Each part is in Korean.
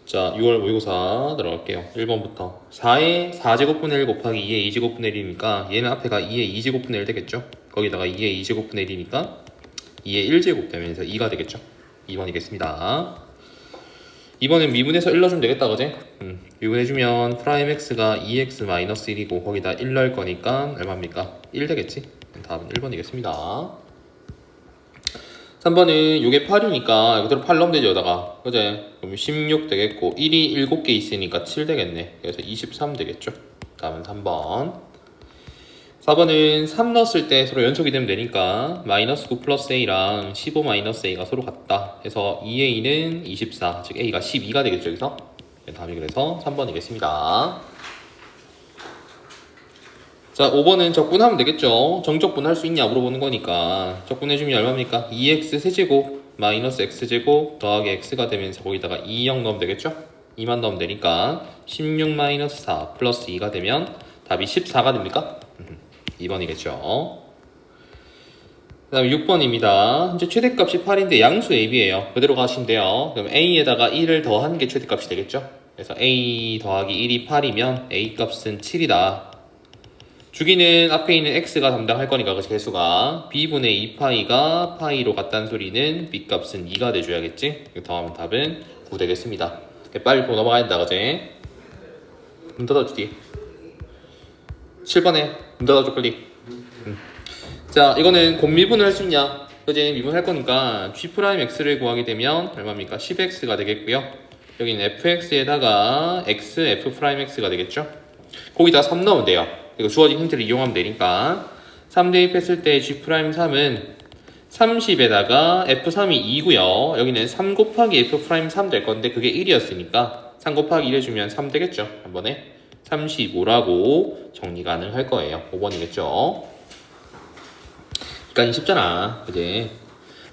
자, 6월 모의고사 들어갈게요. 1번부터 4의 4제곱분의 1 곱하기 2의 2제곱분의 1이니까 얘는 앞에가 2의 2제곱분의 1 되겠죠? 거기다가 2의 2제곱분의 1이니까 2의 1제곱 되면서 2가 되겠죠? 2번이겠습니다. 2번은 미분해서 1 넣어주면 되겠다, 그지? 미분해주면 프라임 x가 2x 마이너스 1이고 거기다 1 넣을 거니까 얼마입니까? 1 되겠지? 다음은 1번이겠습니다. 3번은 요게 8이니까 이대로 8 넣으면 되죠, 여기다가. 그제? 그럼 16 되겠고 1이 7개 있으니까 7 되겠네. 그래서 23 되겠죠. 다음은 3번. 4번은 3 넣었을 때 서로 연속이 되면 되니까 마이너스 9 플러스 a랑 15 마이너스 a가 서로 같다. 해서 2a는 24, 즉 a가 12가 되겠죠, 여기서. 다음이 그래서 3번이겠습니다. 자, 5번은 적분하면 되겠죠. 정적분 할 수 있냐 물어보는 거니까 적분해주면 얼마입니까? 2x 세제곱 마이너스 x제곱 더하기 x가 되면서 거기다가 2영 넣으면 되겠죠? 2만 넣으면 되니까 16 마이너스 4 플러스 2가 되면 답이 14가 됩니까? 2번이겠죠. 그 다음에 6번입니다. 현재 최대값이 8인데 양수 AB예요. 그대로 가시면 돼요. 그럼 A에다가 1을 더한 게 최대값이 되겠죠? 그래서 A 더하기 1이 8이면 A 값은 7이다. 주기는 앞에 있는 x가 담당할 거니까 그 개수가 b분의 2파이가 파이로 같다는 소리는 b 값은 2가 돼줘야겠지? 더하면 답은 9 되겠습니다. 빨리 보고 넘어가야 된다, 그지? 문 닫아주디. 7번에 문 닫아줘, 빨리. 자, 이거는 곧 미분을 할 수 있냐? 그지? 미분할 거니까 g'x를 구하게 되면 얼마입니까? 10x가 되겠고요. 여기는 fx에다가 x, f'x가 되겠죠? 거기다 3 넣으면 돼요. 이거 주어진 힌트를 이용하면 되니까 3 대입했을 때 G'3은 30에다가 F3이 2고요. 여기는 3 곱하기 F'3 될 건데 그게 1이었으니까 3 곱하기 1 해주면 3 되겠죠. 한 번에 35라고 정리 가능할 거예요. 5번이겠죠. 그러니까 쉽잖아, 그지?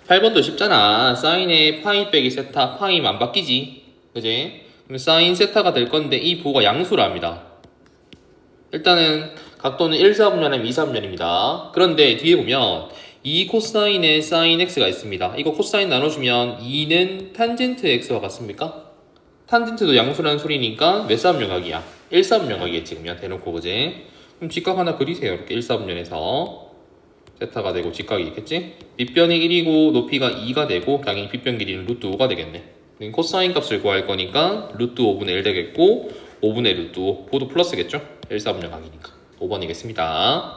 8번도 쉽잖아. 사인의 파이 빼기 세타, 파이만 안 바뀌지, 그지? 그럼 사인 세타가 될 건데 이 부호가 양수랍니다. 일단은 각도는 1, 4분면이면 2, 4분면입니다. 그런데 뒤에 보면 2 코사인에 사인 x가 있습니다. 이거 코사인 나눠주면 2는 탄젠트 x와 같습니까? 탄젠트도 양수라는 소리니까 몇 4분면각이야? 1, 4분면각이겠지, 그러면 대놓고, 그지? 그럼 직각 하나 그리세요. 이렇게 1, 4분면에서 세타가 되고 직각이 있겠지? 밑변이 1이고 높이가 2가 되고 당연히 빗변 길이는 루트 5가 되겠네. 코사인 값을 구할 거니까 루트 5분의 1 되겠고 5분의 루트 5, 모두 플러스겠죠? 1, 4분의 각이니까 5번이겠습니다.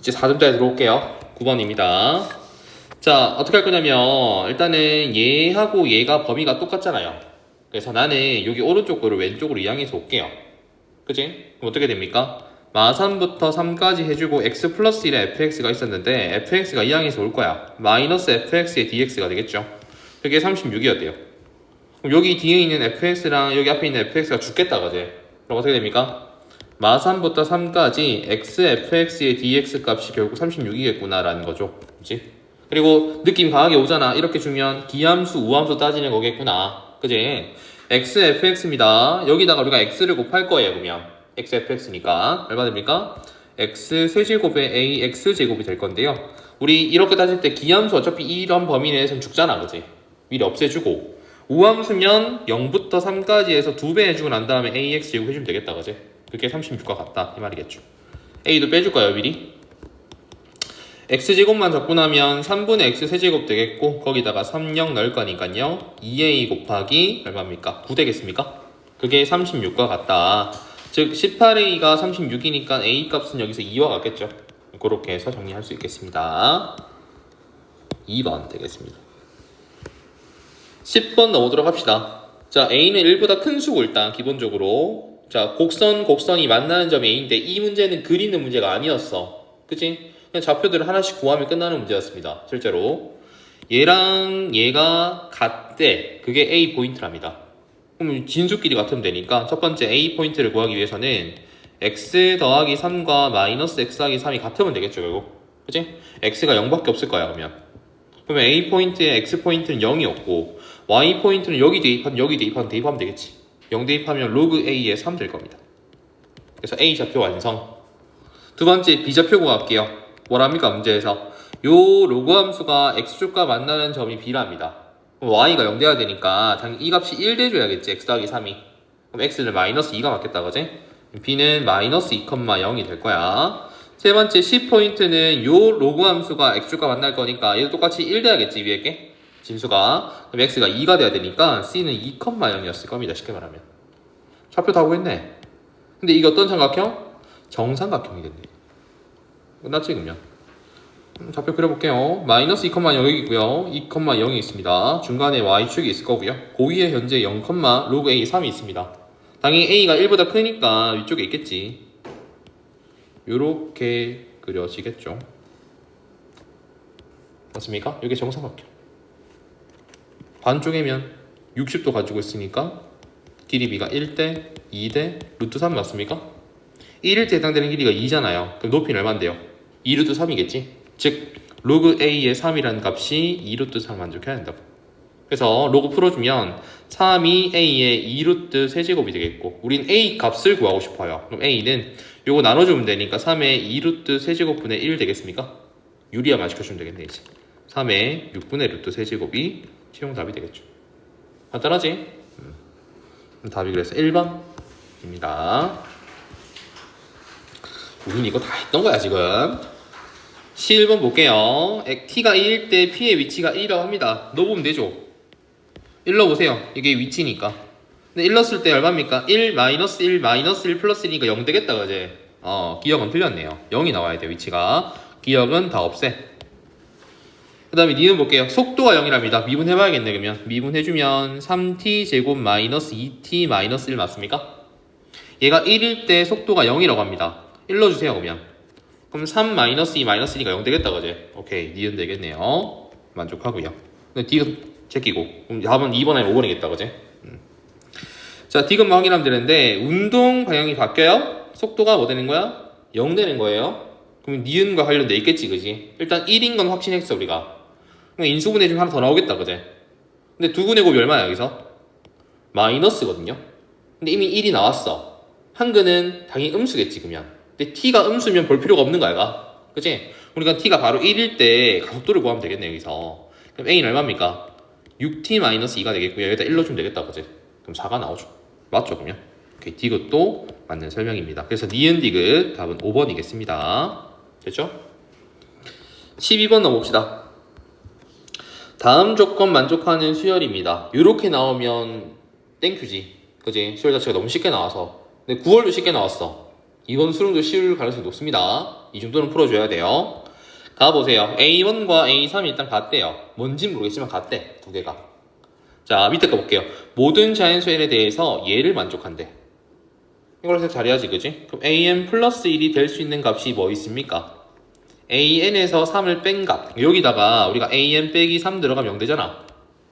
이제 4점짜리 들어올게요. 9번입니다. 자, 어떻게 할 거냐면 일단은 얘하고 얘가 범위가 똑같잖아요. 그래서 나는 여기 오른쪽 거를 왼쪽으로 이항해서 올게요. 그치? 그럼 어떻게 됩니까? 마3부터 3까지 해주고 x 플러스 1에 fx가 있었는데 fx가 이항해서 올 거야. 마이너스 fx의 dx가 되겠죠. 그게 36이었대요. 그럼 여기 뒤에 있는 fx랑 여기 앞에 있는 fx가 죽겠다, 그지? 그럼 어떻게 됩니까? 마3부터 3까지 x, fx의 dx 값이 결국 36이겠구나 라는 거죠. 그치? 그리고 느낌 강하게 오잖아. 이렇게 주면 기함수, 우함수 따지는 거겠구나. 그지? x, fx입니다. 여기다가 우리가 x를 곱할 거예요, 그러면. x, fx니까. 얼마 됩니까? x 세제곱에 a, x제곱이 될 건데요. 우리 이렇게 따질 때 기함수 어차피 이런 범위 내에서는 죽잖아, 그지? 미리 없애주고. 우함수면 0부터 3까지 해서 2배 해주고 난 다음에 ax 제곱 해주면 되겠다, 그지? 그게 36과 같다, 이 말이겠죠. a도 빼줄까요, 미리? x제곱만 적분하면 3분의 x 세제곱 되겠고 거기다가 3영 넣을 거니까요 2a 곱하기 얼마입니까? 9 되겠습니까? 그게 36과 같다. 즉 18a가 36이니까 a 값은 여기서 2와 같겠죠. 그렇게 해서 정리할 수 있겠습니다. 2번 되겠습니다. 10번 넘어오도록 합시다. 자, a는 1보다 큰 수고 일단 기본적으로. 자, 곡선이 만나는 점이 a인데 이 문제는 그리는 문제가 아니었어. 그치? 그냥 좌표들을 하나씩 구하면 끝나는 문제였습니다. 실제로 얘랑 얘가 같대. 그게 A 포인트랍니다. 그럼 진수끼리 같으면 되니까 첫 번째 A 포인트를 구하기 위해서는 x 더하기 3과 마이너스 x 더하기 3이 같으면 되겠죠, 결국. 그치? x가 0밖에 없을 거야, 그러면 A 포인트에 x 포인트는 0이었고 y 포인트는 여기 대입하면 되겠지. 0 대입하면 로그 a에 3 될 겁니다. 그래서 A 좌표 완성. 두 번째 B좌표 구할게요. 뭐랍니까, 문제에서? 요 로그 함수가 x축과 만나는 점이 B랍니다. 그럼 y가 0 돼야 되니까 당연히 이 값이 1 돼줘야겠지. x 더하기 3이. 그럼 x는 마이너스 2가 맞겠다, 그지? b는 마이너스 2,0이 될 거야. 세 번째 10포인트는 요 로그 함수가 x축과 만날 거니까 얘도 똑같이 1 돼야겠지, 위에 게. 진수가. 그럼 x가 2가 돼야 되니까 c는 2,0이었을 겁니다, 쉽게 말하면. 좌표 다 구했네. 근데 이게 어떤 삼각형? 정삼각형이 됐네. 끝났지, 그러면? 좌표 그려볼게요. 마이너스 2,0 여기 있고요. 2,0이 있습니다. 중간에 y축이 있을 거고요. 그 위에 현재 0, 로그 a 3이 있습니다. 당연히 a가 1보다 크니까 위쪽에 있겠지. 요렇게 그려지겠죠. 맞습니까? 이게 정삼각형. 반쪽이면 60도 가지고 있으니까 길이 b가 1대 2대 루트 3 맞습니까? 1일 때 해당되는 길이가 2잖아요. 그럼 높이는 얼마인데요? 2 루트 3이겠지? 즉 로그 a의 3이라는 값이 2 루트 3을 만족해야 된다고. 그래서 로그 풀어주면 3이 a의 2 루트 세제곱이 되겠고 우린 a 값을 구하고 싶어요. 그럼 a는 요거 나눠주면 되니까 3의 2 루트 세제곱분의 1 되겠습니까? 유리화만 시켜주면 되겠네 이제. 3의 6분의 루트 세제곱이 최종 답이 되겠죠. 간단하지? 답이 그래서 1번입니다. 우린 이거 다 했던 거야 지금. 11번 볼게요. t가 1일 때 p의 위치가 1이라고 합니다. 넣어보면 되죠. 1 넣어보세요. 이게 위치니까. 근데 1 넣었을 때 얼마입니까? 1, 마이너스 1, 마이너스 1 플러스 1이니까 0 되겠다 그제? 기억은 틀렸네요. 0이 나와야 돼 위치가. 기억은 다 없애. 그 다음에 니은 볼게요. 속도가 0이랍니다. 미분해봐야겠네 그러면. 미분해주면 3t 제곱 마이너스 2t 마이너스 1 맞습니까? 얘가 1일 때 속도가 0이라고 합니다. 1 넣어주세요 그러면. 그럼 3 마이너스 2 마이너스 1이니까 0 되겠다 그제? 오케이 니은 되겠네요. 만족하고요. 근데 디귿 제끼고 그럼 답은 2번 아니면 5번이겠다 그제? 자 디귿만 확인하면 되는데 운동 방향이 바뀌어요? 속도가 뭐 되는 거야? 0 되는 거예요. 그럼 니은과 관련돼 있겠지 그지? 일단 1인 건 확신했어 우리가. 그럼 인수분해 중 하나 더 나오겠다 그제? 근데 두근의 곱이 얼마야 여기서? 마이너스거든요. 근데 이미 1이 나왔어. 한근은 당연히 음수겠지 그러면. 근데 t가 음수면 볼 필요가 없는 거야 얘가. 그치? 그러니까 t가 바로 1일 때 가속도를 구하면 되겠네 여기서. 그럼 a는 얼마입니까? 6t-2가 되겠고요. 여기다 1 넣어주면 되겠다 그치? 그럼 4가 나오죠. 맞죠 그러면? 오케이, 디귿도 맞는 설명입니다. 그래서 니은 디귿 답은 5번이겠습니다. 됐죠? 12번 넘어봅시다. 다음 조건 만족하는 수열입니다. 이렇게 나오면 땡큐지. 그지? 수열 자체가 너무 쉽게 나와서. 근데 9월도 쉽게 나왔어. 이번 수능도 쉬울 가능성이 높습니다. 이 정도는 풀어줘야 돼요. 가보세요. A1과 A3이 일단 같대요. 뭔진 모르겠지만 같대. 두 개가. 자, 밑에 거 볼게요. 모든 자연수열에 대해서 얘를 만족한대. 이걸 해서 잘해야지, 그지? 그럼 an 플러스 1이 될 수 있는 값이 뭐 있습니까? an에서 3을 뺀 값. 여기다가 우리가 an 빼기 3 들어가면 0 되잖아.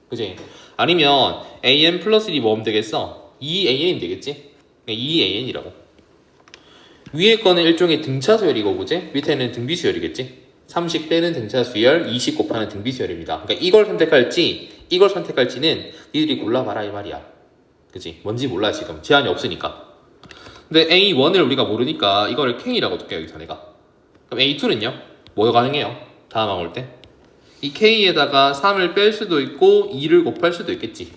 그지? 아니면 an 플러스 1이 뭐면 되겠어? 2an이 되겠지? 2an이라고. 위에 거는 일종의 등차수열이고, 그지? 밑에는 등비수열이겠지? 30 빼는 등차수열, 20 곱하는 등비수열입니다. 그러니까 이걸 선택할지, 이걸 선택할지는 니들이 골라봐라 이 말이야. 그지? 뭔지 몰라 지금. 제한이 없으니까. 근데 A1을 우리가 모르니까 이거를 K라고 둘게요 여기서 내가. 그럼 A2는요? 뭐가 가능해요? 다음 항 올 때. 이 K에다가 3을 뺄 수도 있고 2를 곱할 수도 있겠지.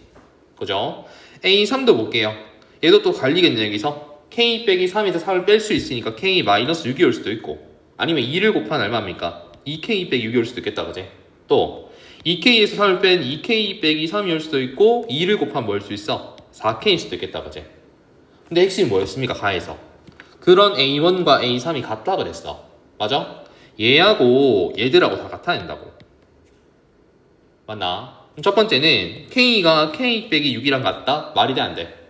그죠? A3도 볼게요. 얘도 또 갈리겠네 여기서. K 빼기 3에서 3을 뺄 수 있으니까 K 마이너스 6이 올 수도 있고 아니면 2를 곱한 얼마입니까? 2K 빼기 6이 올 수도 있겠다 그지? 또 2K에서 3을 뺀 2K 빼기 3이 올 수도 있고 2를 곱하면 뭐 올 수 있어? 4K일 수도 있겠다 그지? 근데 핵심이 뭐였습니까? 가에서 그런 A1과 A3이 같다 그랬어. 맞아? 얘하고 얘들하고 다 같아야 된다고. 맞나? 그럼 첫 번째는 K가 K 빼기 6이랑 같다? 말이 돼 안 돼?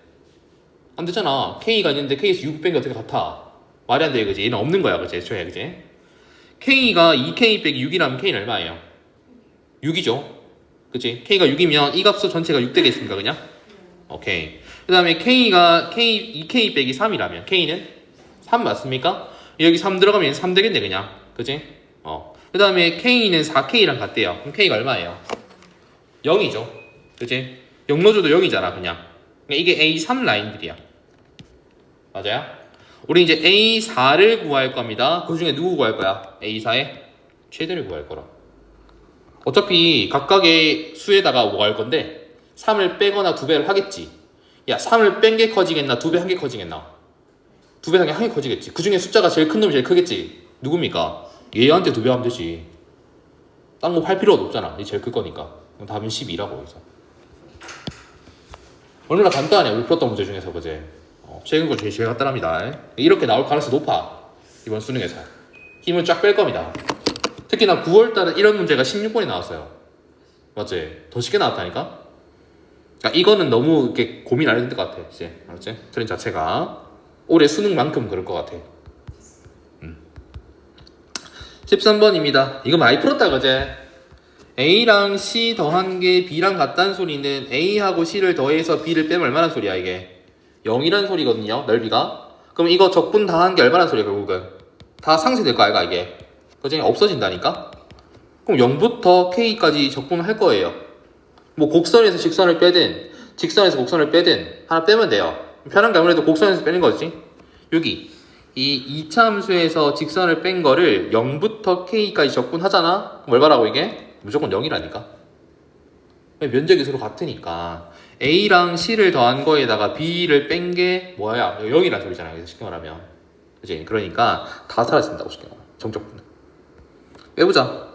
안 되잖아. K가 있는데 K에서 6 뺀 게 어떻게 같아? 말이 안 돼 그지? 얘는 없는 거야 그지? 애초에 그지? K가 2K 빼기 6이라면 K는 얼마예요? 6이죠. 그치? K가 6이면 이 값수 전체가 6 되겠습니까 그냥? 오케이. 그 다음에 K가 2K 빼기 3이라면 K는 3 맞습니까? 여기 3 들어가면 3 되겠네 그냥. 그치? 그 다음에 K는 4K랑 같대요. 그럼 K가 얼마예요? 0이죠. 그치? 0 넣어줘도 0이잖아 그냥. 그러니까 이게 A3 라인들이야. 맞아요? 우리 이제 A4를 구할 겁니다. 그 중에 누구 구할 거야? A4의 최대를 구할 거라. 어차피 각각의 수에다가 뭐가 할 건데 3을 빼거나 2배를 하겠지. 야, 3을 뺀 게 커지겠나? 2배 한 게 커지겠나? 2배 한 게 한 게 커지겠지. 그 중에 숫자가 제일 큰 놈이 제일 크겠지. 누굽니까? 얘한테 2배 하면 되지. 딴 거 팔 필요도 없잖아. 얘 제일 클 거니까. 그럼 답은 12라고 여기서. 얼마나 간단해. 우리 풀었던 문제 중에서 그제. 최근 거 중에 제일 간단합니다. 이렇게 나올 가능성이 높아. 이번 수능에서. 힘을 쫙 뺄 겁니다. 특히나 9월달은 이런 문제가 16번이 나왔어요. 맞지? 더 쉽게 나왔다니까? 그러니까 이거는 너무 이렇게 고민 안 해도 될 것 같아. 이제 알았지? 트렌드 자체가 올해 수능만큼 그럴 것 같아. 13번입니다. 이거 많이 풀었다 그제? A랑 C 더한 게 B랑 같다는 소리는 A하고 C를 더해서 B를 빼면 얼마나 소리야 이게? 0이라는 소리거든요. 넓이가. 그럼 이거 적분 다 한 게 얼마나 소리야 결국은? 다 상쇄될 거 아이가 이게? 그지? 없어진다니까? 그럼 0부터 K까지 적분할 거예요. 뭐 곡선에서 직선을 빼든 직선에서 곡선을 빼든 하나 빼면 돼요. 편한 게 아무래도 곡선에서 빼는 거지. 여기 이 2차 함수에서 직선을 뺀 거를 0부터 K까지 적분하잖아? 뭘 말하고 이게? 무조건 0이라니까. 면적이 서로 같으니까 A랑 C를 더한 거에다가 B를 뺀 게 뭐야? 0이란 소리잖아. 그래서 쉽게 말하면. 그치? 그러니까 다 사라진다고 쉽게 말하면. 정적분은. 빼보자.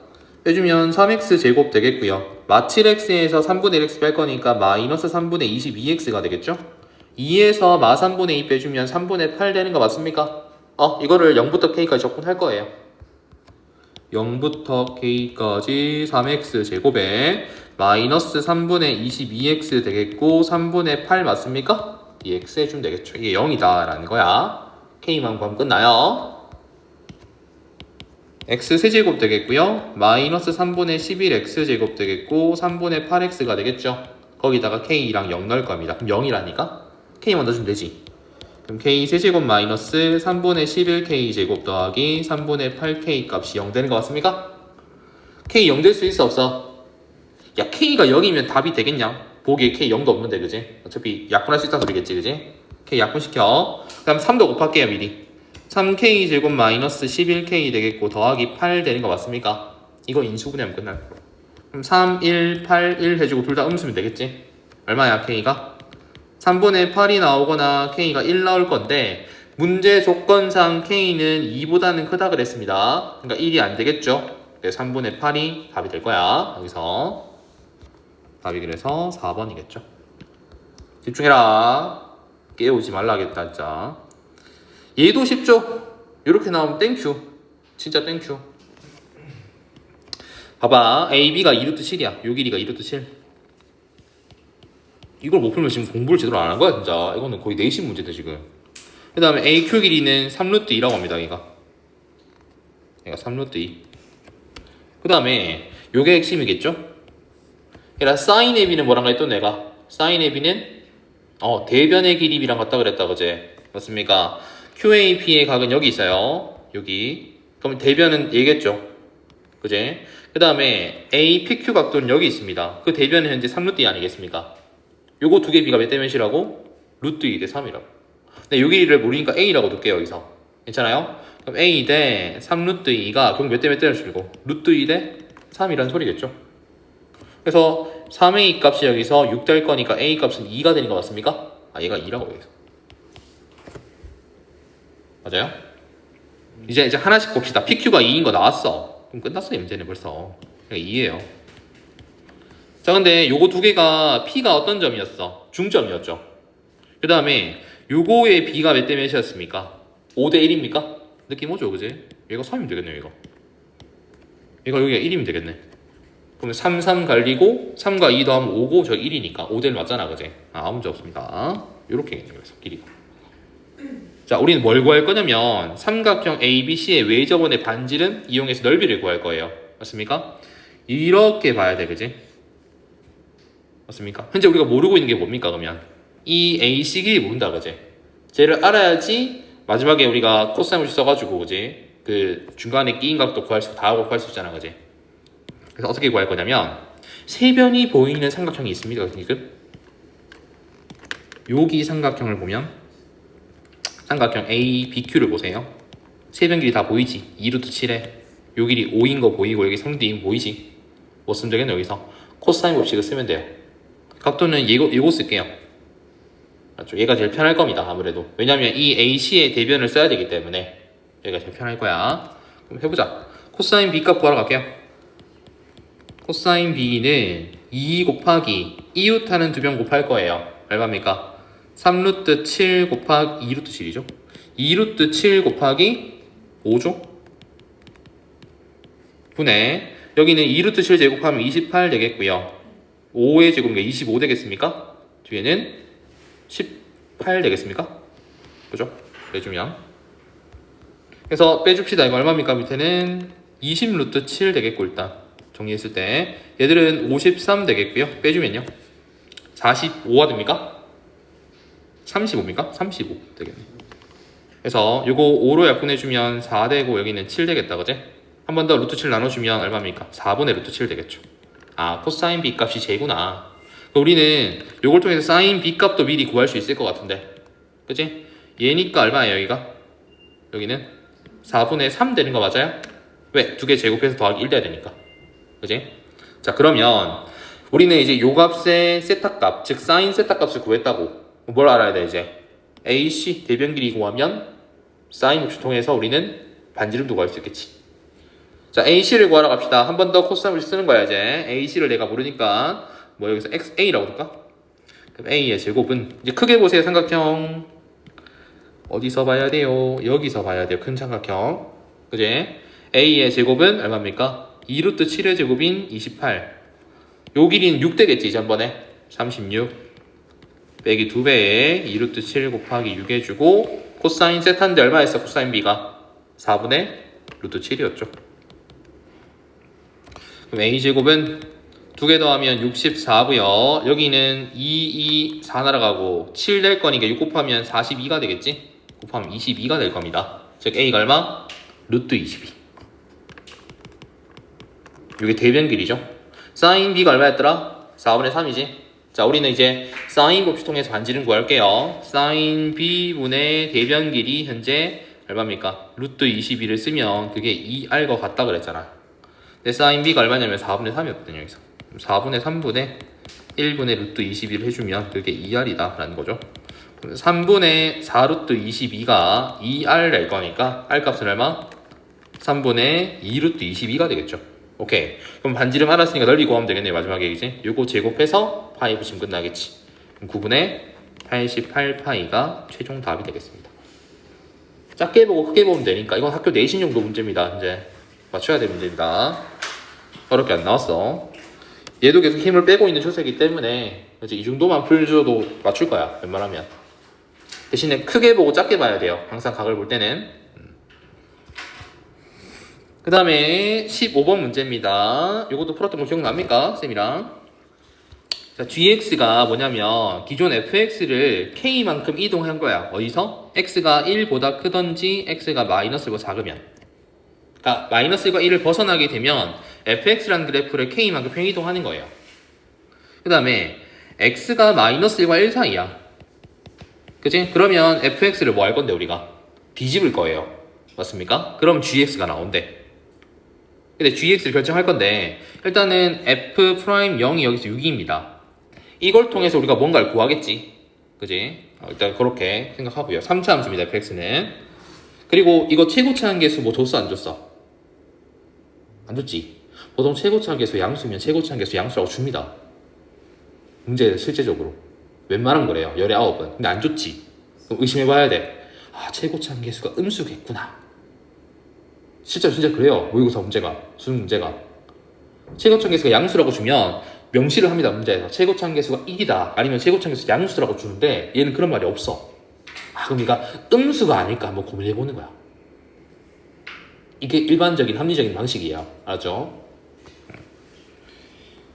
빼주면 3x 제곱 되겠고요. 마 7x에서 3분의 1x 뺄 거니까 마이너스 3분의 22x가 되겠죠? 2에서 마 3분의 2 빼주면 3분의 8 되는 거 맞습니까? 이거를 0부터 k까지 적분할 거예요. 0부터 k까지 3x 제곱에 마이너스 3분의 22x 되겠고 3분의 8 맞습니까? 이 x 해주면 되겠죠. 이게 0이다 라는 거야. k만 구하면 끝나요. x 세제곱 되겠고요. 마이너스 3분의 11x 제곱 되겠고 3분의 8x가 되겠죠. 거기다가 k랑 0 넣을 겁니다. 그럼 0이라니까? k 먼저 주면 되지. 그럼 k 세제곱 마이너스 3분의 11k 제곱 더하기 3분의 8k 값이 0 되는 거 맞습니까? k 0 될 수 있어 없어? 야 k가 0이면 답이 되겠냐? 보기에 k 0도 없는데 그지? 어차피 약분할 수 있다는 소리겠지 그지? k 약분시켜. 그 다음 3도 곱할게요 미리. 3k 제곱 마이너스 11k 되겠고 더하기 8 되는 거 맞습니까? 이거 인수분해하면 끝날 거야. 그럼 3, 1, 8, 1 해주고 둘 다 음수면 되겠지? 얼마야 k가? 3분의 8이 나오거나 k가 1 나올 건데 문제 조건상 k는 2보다는 크다 그랬습니다. 그러니까 1이 안 되겠죠? 그래서 3분의 8이 답이 될 거야. 여기서 답이 그래서 4번이겠죠. 집중해라. 깨우지 말라겠다 진짜. 얘도 쉽죠? 이렇게 나오면 땡큐. 진짜 땡큐. 봐봐. A, B가 2루트 7이야. 요 길이가 2루트 7. 이걸 못 풀면 지금 공부를 제대로 안 한 거야 진짜. 이거는 거의 내신 문제다 지금. 그 다음에 AQ 길이는 3루트 2라고 합니다. 얘가 3루트 2. 그 다음에 요게 핵심이겠죠? 그러니까 사인 AB는 뭐랑 그랬또 내가? 사인 AB는 대변의 길이랑 같다 그랬다 그제? 맞습니까? QAP의 각은 여기 있어요. 여기. 그럼 대변은 얘겠죠. 그제? 그 다음에 APQ 각도는 여기 있습니다. 그 대변은 현재 3루트 2 아니겠습니까? 요거 두 개 비가 몇 대 몇이라고? 루트 2 대 3이라고. 근데 여기를 모르니까 A라고 둘게요. 여기서. 괜찮아요? 그럼 A 대 3루트 2가 결국 몇 대 몇 대를 줄이고 루트 2 대 3이라는 소리겠죠. 그래서 3A 값이 여기서 6 될 거니까 A 값은 2가 되는 거 맞습니까? 얘가 2라고 여기서. 맞아요? 이제 하나씩 봅시다. PQ가 2인 거 나왔어. 그럼 끝났어, 문제는 벌써. 그러니까 2예요. 자, 근데 요거 두 개가 P가 어떤 점이었어? 중점이었죠. 그 다음에 요거의 B가 몇 대 몇이었습니까? 5 대 1입니까? 느낌 오죠, 그지? 얘가 3이면 되겠네요, 얘가. 얘가 여기가 1이면 되겠네. 그러면 3, 3 갈리고 3과 2 더하면 5고 저 1이니까 5대를 맞잖아, 그지? 아무 문제 없습니다. 요렇게 있네요, 그래서 길이가. 자, 우리는 뭘 구할 거냐면 삼각형 ABC의 외접원의 반지름 이용해서 넓이를 구할 거예요. 맞습니까? 이렇게 봐야 돼, 그지? 맞습니까? 현재 우리가 모르고 있는 게 뭡니까, 그러면? 이 AC 길이 모른다, 그지? 쟤를 알아야지 마지막에 우리가 코사인을 써가지고, 그지? 그 중간에 끼인 각도 구할 수, 다 하고 구할 수 있잖아, 그지? 그래서 어떻게 구할 거냐면 세 변이 보이는 삼각형이 있습니다, 지금. 여기 삼각형을 보면 삼각형 A, BQ를 보세요. 세 변 길이 다 보이지? 2루트 7에 요 길이 5인 거 보이고 여기 3루트 2인 거 보이지? 뭐 쓰면 되겠네 여기서? 코사인 법칙을 쓰면 돼요. 각도는 이거 쓸게요. 맞죠? 얘가 제일 편할 겁니다. 아무래도. 왜냐면 이 AC의 대변을 써야 되기 때문에 얘가 제일 편할 거야. 그럼 해보자. 코사인 B 값 구하러 갈게요. 코사인 B는 2 곱하기 이웃하는 두 병 곱할 거예요. 얼마입니까? 3루트 7 곱하기 2루트 7이죠. 2루트 7 곱하기 5죠. 분의 여기는 2루트 7 제곱하면 28 되겠고요. 5의 제곱이니까 25 되겠습니까? 뒤에는 18 되겠습니까? 그죠? 빼주면. 그래서 빼줍시다. 이거 얼마입니까? 밑에는 20루트 7 되겠고 일단 정리했을 때 얘들은 53 되겠고요. 빼주면요. 45가 됩니까? 35입니까? 35 되겠네. 그래서 요거 5로 약분해주면 4 되고 여기는 7 되겠다. 그제? 한 번 더 루트 7 나눠주면 얼마입니까? 4분의 루트 7 되겠죠. 아, 코사인 B 값이 제구나. 우리는 요걸 통해서 사인 B 값도 미리 구할 수 있을 것 같은데. 그치? 얘니까 얼마예요, 여기가? 여기는 4분의 3 되는 거 맞아요? 왜? 두 개 제곱해서 더하기 1 돼야 되니까. 그치? 자, 그러면 우리는 이제 요 값의 세타 값, 즉 사인 세타 값을 구했다고. 뭘 알아야 돼, 이제? AC 대변 길이 구하면 사인 법칙 통해서 우리는 반지름도 구할 수 있겠지. 자, AC를 구하러 갑시다. 한 번 더 코사인을 쓰는 거야, 이제. AC를 내가 모르니까, 뭐 여기서 XA라고 둘까? 그럼 A의 제곱은, 이제 크게 보세요, 삼각형. 어디서 봐야 돼요? 여기서 봐야 돼요, 큰 삼각형. 그지? A의 제곱은 얼마입니까? 2루트 7의 제곱인 28. 요 길이는 6 되겠지, 지난번에. 36. 빼기 2배에 2루트 7 곱하기 6 해주고, 코사인 세타인데 얼마였어, 코사인 B가? 4분의 루트 7이었죠. 그럼 A제곱은 두 개 더하면 64고요. 여기는 2, 4 날아가고 7 될 거니까 6 곱하면 42가 되겠지? 곱하면 22가 될 겁니다. 즉 A가 얼마? 루트 22. 이게 대변 길이죠. 사인 B가 얼마였더라? 4분의 3이지. 자, 우리는 이제 사인 법칙 통해서 반지름 구할게요. 사인 B분의 대변 길이 현재 얼마입니까? 루트 22를 쓰면 그게 2R과 같다 그랬잖아. 내 사인 B가 얼마냐면 4분의 3이었거든요, 여기서. 4분의 3분의 1분의 루트 21 해주면 그게 2R이다 라는 거죠. 3분의 4루트 22가 2R 낼 거니까 R 값은 얼마? 3분의 2루트 22가 되겠죠. 오케이. 그럼 반지름 알았으니까 넓이 구하면 되겠네요, 마지막에 이제. 요거 제곱해서 파이 붙이면 끝나겠지. 그럼 9분의 88파이가 최종 답이 되겠습니다. 작게 보고 크게 보면 되니까 이건 학교 내신 용도 문제입니다, 이제. 맞춰야 될 문제입니다. 어렵게 안 나왔어. 얘도 계속 힘을 빼고 있는 추세이기 때문에 이제 이 정도만 풀줘도 맞출 거야, 웬만하면. 대신에 크게 보고 작게 봐야 돼요, 항상 각을 볼 때는. 그 다음에 15번 문제입니다. 이것도 풀었던 거 기억납니까? 쌤이랑. 자, gx가 뭐냐면 기존 fx를 k만큼 이동한 거야. 어디서? x가 1보다 크던지 x가 마이너스 1보다 작으면. 그러니까 마이너스 1과 1을 벗어나게 되면 fx라는 그래프를 k만큼 평이동하는 거예요. 그 다음에 x가 마이너스 1과 1 사이야. 그치? 그러면 fx를 뭐 할 건데 우리가? 뒤집을 거예요. 맞습니까? 그럼 gx가 나온대. 근데 gx를 결정할 건데 일단은 f'0이 여기서 6입니다. 이걸 통해서 우리가 뭔가를 구하겠지. 그치? 일단 그렇게 생각하고요. 3차 함수입니다, fx는. 그리고 이거 최고차 한계수 뭐 줬어, 안 줬어? 안 줬지. 보통 최고차 한계수 양수면 최고차 한계수 양수라고 줍니다. 문제에서 실제적으로. 웬만하면 그래요. 열의 9은. 근데 안 줬지. 그럼 의심해봐야 돼. 아, 최고차 한계수가 음수겠구나. 진짜 그래요. 모의고사 문제가. 수능 문제가. 최고차 한계수가 양수라고 주면 명시를 합니다, 문제에서. 최고차 한계수가 1이다. 아니면 최고차 한계수 양수라고 주는데 얘는 그런 말이 없어. 아, 그럼 얘가 음수가 아닐까 한번 고민해보는 거야. 이게 일반적인 합리적인 방식이에요. 알았죠?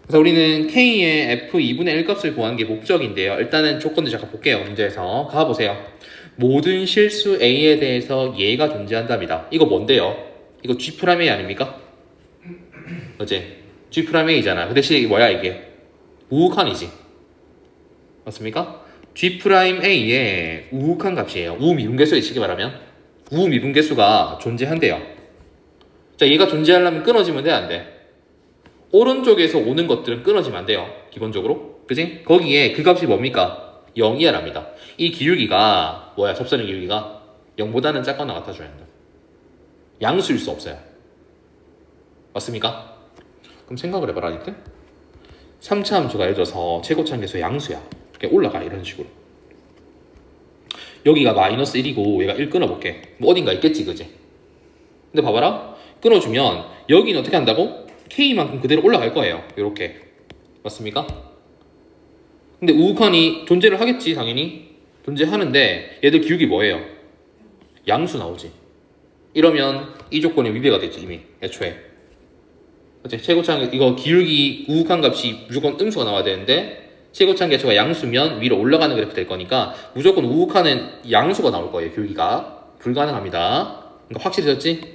그래서 우리는 K의 F2분의 1 값을 구하는 게 목적인데요. 일단은 조건들 잠깐 볼게요. 문제에서. 가보세요. 모든 실수 A에 대해서 예가 존재한답니다. 이거 뭔데요? 이거 G'A 아닙니까? 그치? G'A잖아. 그 대신 뭐야 이게? 우극한이지. 맞습니까? G'A의 우극한 값이에요. 우미분계수에 치기 말하면. 우미분계수가 존재한대요. 자, 얘가 존재하려면 끊어지면 돼, 안 돼? 오른쪽에서 오는 것들은 끊어지면 안 돼요. 기본적으로. 그지? 거기에 그 값이 뭡니까? 0 이하랍니다. 이 기울기가 뭐야? 접선의 기울기가 0보다는 작거나 같아줘야 한다. 양수일 수 없어요. 맞습니까? 그럼 생각을 해봐라. 이때 3차 함수가 예를 들어서 최고차항계수 양수야. 이렇게 올라가 이런 식으로. 여기가 마이너스 1이고 얘가 1 끊어볼게. 뭐 어딘가 있겠지, 그지? 근데 봐봐라. 끊어주면 여기는 어떻게 한다고? K만큼 그대로 올라갈 거예요. 이렇게. 맞습니까? 근데 우극한이 존재를 하겠지, 당연히. 존재하는데 얘들 기울기 뭐예요? 양수 나오지. 이러면 이 조건에 위배가 되지, 이미. 애초에. 그치? 최고차항 이거 기울기 우극한 값이 무조건 음수가 나와야 되는데 최고차항 개수가 양수면 위로 올라가는 그래프 될 거니까 무조건 우극한은 양수가 나올 거예요. 기울기가 불가능합니다. 그러니까 확실해졌지?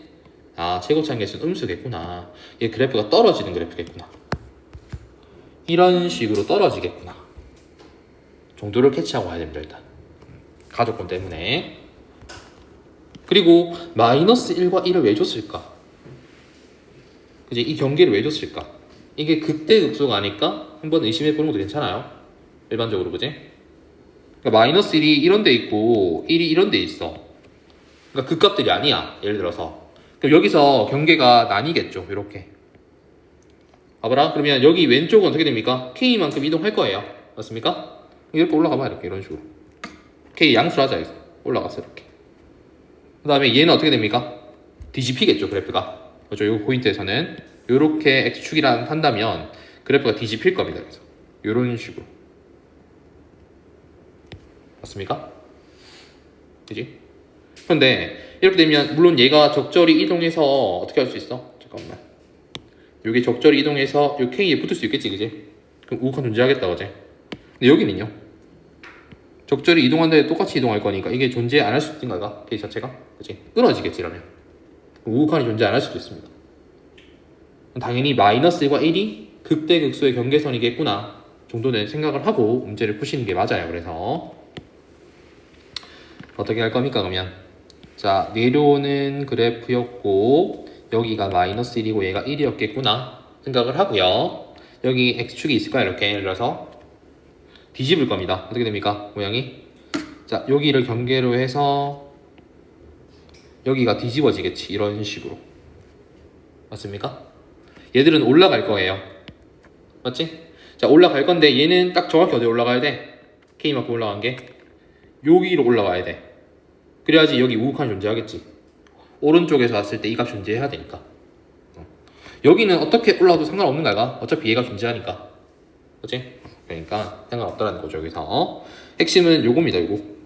아, 최고차항 개수는 음수겠구나. 얘 그래프가 떨어지는 그래프겠구나. 이런 식으로 떨어지겠구나. 정도를 캐치하고 가야 됩니다. 일단 가족권 때문에. 그리고 마이너스 1과 1을 왜 줬을까? 그지? 이 경계를 왜 줬을까? 이게 극대극소가 아닐까? 한번 의심해보는 것도 괜찮아요. 일반적으로, 그지? 그러니까 마이너스 1이 이런 데 있고 1이 이런 데 있어. 그러니까 극값들이 아니야. 예를 들어서. 그럼 여기서 경계가 나뉘겠죠. 이렇게. 봐봐라. 그러면 여기 왼쪽은 어떻게 됩니까? K만큼 이동할 거예요. 맞습니까? 이렇게 올라가봐. 이렇게 이런 식으로. K 양수를 하자. 여기서. 올라갔어. 이렇게. 그 다음에 얘는 어떻게 됩니까? 뒤집히겠죠. 그래프가. 그렇죠. 이 포인트에서는 이렇게 X축이라 한다면 그래프가 뒤집힐 겁니다. 그래서 이런 식으로. 맞습니까? 그지? 그런데 이렇게 되면 물론 얘가 적절히 이동해서 어떻게 할 수 있어? 잠깐만. 여기 적절히 이동해서 이 K에 붙을 수 있겠지, 그지? 그럼 우극한 존재하겠다, 그지? 근데 여기는요? 적절히 이동한데 똑같이 이동할 거니까 이게 존재 안 할 수도 있는 거야, K 자체가? 그지? 끊어지겠지, 이러면. 우극한이 존재 안 할 수도 있습니다. 당연히 마이너스 1과 1이 극대극소의 경계선이겠구나 정도는 생각을 하고 문제를 푸시는 게 맞아요. 그래서 어떻게 할 겁니까? 그러면 자, 내려오는 그래프였고 여기가 마이너스 1이고 얘가 1이었겠구나 생각을 하고요. 여기 X축이 있을까요? 이렇게 예를 들어서 뒤집을 겁니다. 어떻게 됩니까? 모양이 자, 여기를 경계로 해서 여기가 뒤집어지겠지. 이런 식으로. 맞습니까? 얘들은 올라갈 거예요. 맞지? 자, 올라갈 건데 얘는 딱 정확히 어디 올라가야 돼? K만큼 올라간 게 여기로 올라가야 돼. 그래야지 여기 우극한이 존재하겠지. 오른쪽에서 왔을 때 이 값 존재해야 되니까. 여기는 어떻게 올라가도 상관없는 거야. 어차피 얘가 존재하니까. 그치? 그러니까 상관없다라는 거죠. 여기서 핵심은 요겁니다. 요거.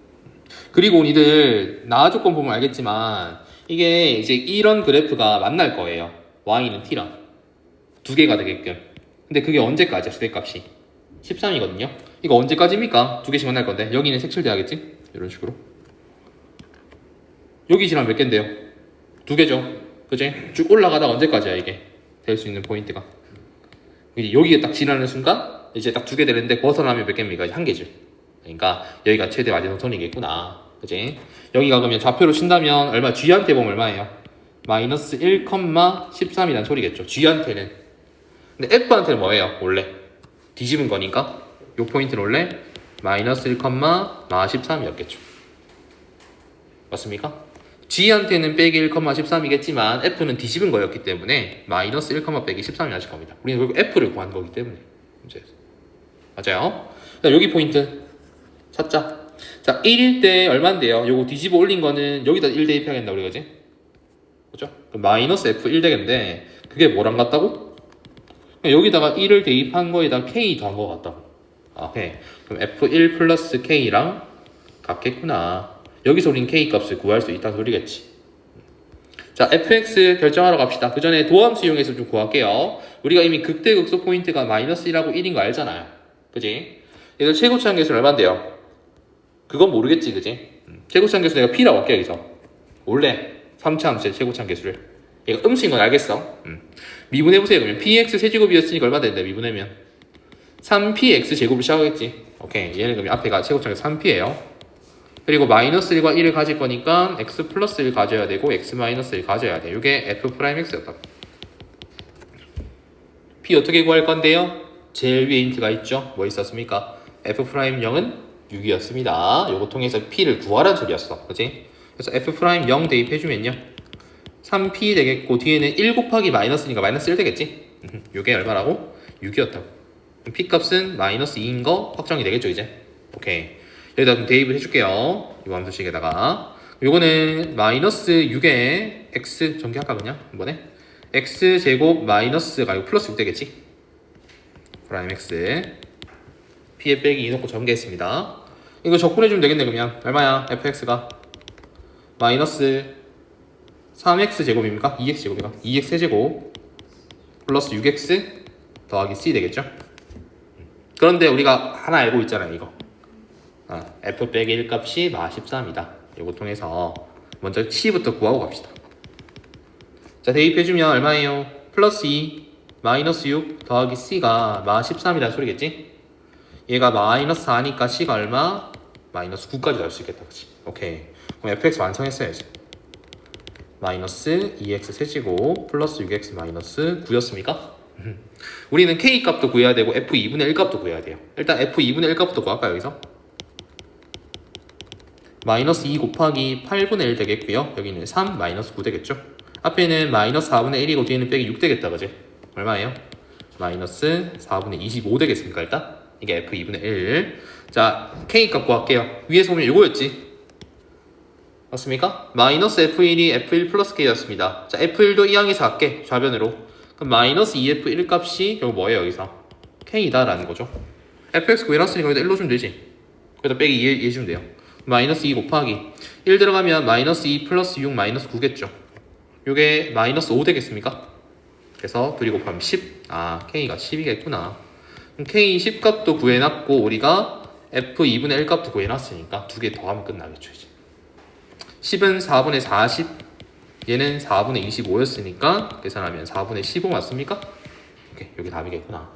그리고 니들 나와 조건 보면 알겠지만 이게 이제 이런 그래프가 만날 거예요. Y는 T랑 두 개가 되게끔. 근데 그게 언제까지야? 최대값이 13이거든요. 이거 언제까지입니까? 두 개씩 만날 건데 여기는 색칠돼야겠지? 이런 식으로. 여기 지나면 몇 개인데요? 두 개죠. 그치? 쭉 올라가다가 언제까지야 이게 될 수 있는 포인트가. 여기에 딱 지나는 순간 이제 딱 두 개 되는데 벗어나면 몇 개입니까? 한 개죠. 그러니까 여기가 최대 마지노선이겠구나. 그치? 여기가 그러면 좌표로 친다면 얼마? G한테 보면 얼마예요? 마이너스 1,13이란 소리겠죠. G한테는. 근데 F한테는 뭐예요? 원래 뒤집은 거니까 요 포인트는 원래 마이너스 1,13이었겠죠. 맞습니까? G한테는 빼기 1,13이겠지만 F는 뒤집은 거였기 때문에 마이너스 1, 빼기 13이 나실 겁니다. 우리는 결국 F를 구한 거기 때문에 문제에서. 맞아요? 자, 여기 포인트 찾자. 자, 1일 때 얼마인데요? 요거 뒤집어 올린 거는 여기다 1 대입해야겠다 우리 그지? 그죠? 그럼 마이너스 F 1 되겠는데 그게 뭐랑 같다고? 여기다가 1을 대입한 거에다 K 더한 거 같다고. 아, 오케이. 그럼 F1 플러스 K랑 같겠구나. 여기서 우린 K 값을 구할 수 있다는 소리겠지. 자, fx 결정하러 갑시다. 그 전에 도함수 이용해서 좀 구할게요. 우리가 이미 극대극소 포인트가 마이너스 1하고 1인 거 알잖아요. 그지? 얘들 최고차항 계수는 얼마인데요? 그건 모르겠지, 그지? 최고차항 계수 내가 P라고 할게요, 여기서. 원래 3차 함수의 최고차항 계수를. 얘가 음수인 건 알겠어. 미분해보세요. 그러면 px 세제곱이었으니까 얼마 된대, 미분하면? 3px 제곱을 시작하겠지. 오케이. 얘는 그러면 앞에가 최고차항 계수 3p예요. 그리고 마이너스 1과 1을 가질 거니까 x 플러스 1 가져야 되고 x 마이너스 1 가져야 돼. 이게 f'x였다. P 어떻게 구할 건데요? 제일 위에 인트가 있죠? 뭐 있었습니까? F'0은 6이었습니다. 요거 통해서 P를 구하라는 소리였어. 그치? 그래서 F'0 대입해주면요. 3P 되겠고, 뒤에는 1 곱하기 마이너스니까 마이너스 1 되겠지? 요게 얼마라고? 6이었다고. P 값은 마이너스 2인 거 확정이 되겠죠, 이제? 오케이. 여기다 좀 대입을 해줄게요. 이 함수식에다가. 요거는 마이너스 6에 x 전개할까 그냥 이번에 x 제곱 마이너스가 이거 플러스 6 되겠지? 프라임 x p에 빼기 2 넣고 전개했습니다. 이거 적분해주면 되겠네. 그러면 얼마야? fx가 마이너스 3x 제곱입니까? 2x 제곱이가 2x 세제곱 플러스 6x 더하기 c 되겠죠? 그런데 우리가 하나 알고 있잖아요. 이거 f 빼기 1 값이 마 13이다. 요거 통해서 먼저 c부터 구하고 갑시다. 자, 대입해주면 얼마예요? 플러스 2 마이너스 6 더하기 c가 마 13이라는 소리겠지? 얘가 마이너스 4니까 c가 얼마? 마이너스 9까지 나올 수 있겠다. 그치? 오케이. 그럼 fx 완성했어야지. 마이너스 2x 세제곱 플러스 6x 마이너스 9였습니까? 우리는 k 값도 구해야 되고 f2분의 1 값도 구해야 돼요. 일단 f2분의 1 값부터 구할까요? 여기서? 마이너스 2 곱하기 8분의 1 되겠고요. 여기는 3 마이너스 9 되겠죠. 앞에는 마이너스 4분의 1이고 뒤에는 빼기 6 되겠다. 그지? 얼마예요? 마이너스 4분의 25 되겠습니까? 일단 이게 f2분의 1. 자, k 값 구할게요. 위에서 보면 이거였지. 맞습니까? 마이너스 f1이 f1 플러스 k였습니다. 자, f1도 이항에서 할게. 좌변으로. 그럼 마이너스 2f1 값이 결국 뭐예요? 여기서 k다 라는 거죠. fx 구해놨으니까 여기다 1로 주면 되지. 여기다 빼기 2 해주면 돼요. 마이너스 2 곱하기 1 들어가면 마이너스 2 플러스 6 마이너스 9겠죠. 요게 마이너스 5 되겠습니까? 그래서 둘이 곱하면 10. 아, k가 10이겠구나. 그럼 k 10 값도 구해놨고 우리가 f2분의 1 값도 구해놨으니까 두 개 더하면 끝나겠죠. 이제 10은 4분의 40, 얘는 4분의 25였으니까 계산하면 4분의 15 맞습니까? 오케이, 여기 답이겠구나.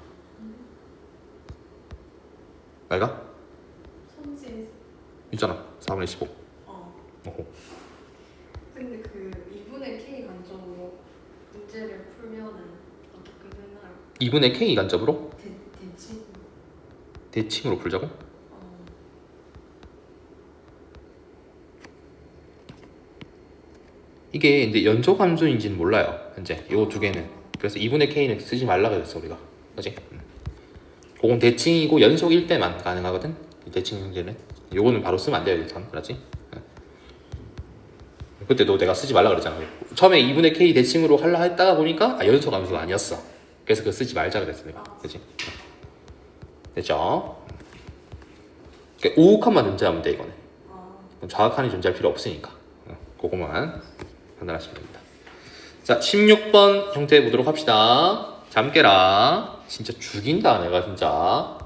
말가? 있잖아, 4분의 15. 어허. 근데 그 2분의 k 간접으로 문제를 풀면은 어떻게 되나요? 2분의 k 간접으로? 대칭? 대칭으로 풀자고? 이게 이제 연속 함수인지는 몰라요. 현재 요 두 개는. 그래서 2분의 k는 쓰지 말라 그랬어 우리가. 그지? 그건 대칭이고 연속일 때만 가능하거든. 이 대칭 형제는. 요거는 바로 쓰면 안 돼요. 일단. 그렇지? 그때도 내가 쓰지 말라 그랬잖아. 처음에 2분의 k 대칭으로 하려 했다가 보니까 연속 함수가 아니었어. 그래서 그거 쓰지 말자 그랬어 내가. 그지? 됐죠? 그러니까 오욱함만 존재하면 돼 이거는. 정확한이 존재할 필요 없으니까. 그거만 판단하시면 됩니다. 자, 16번 형태 보도록 합시다. 잠 깨라. 진짜 죽인다 내가 진짜.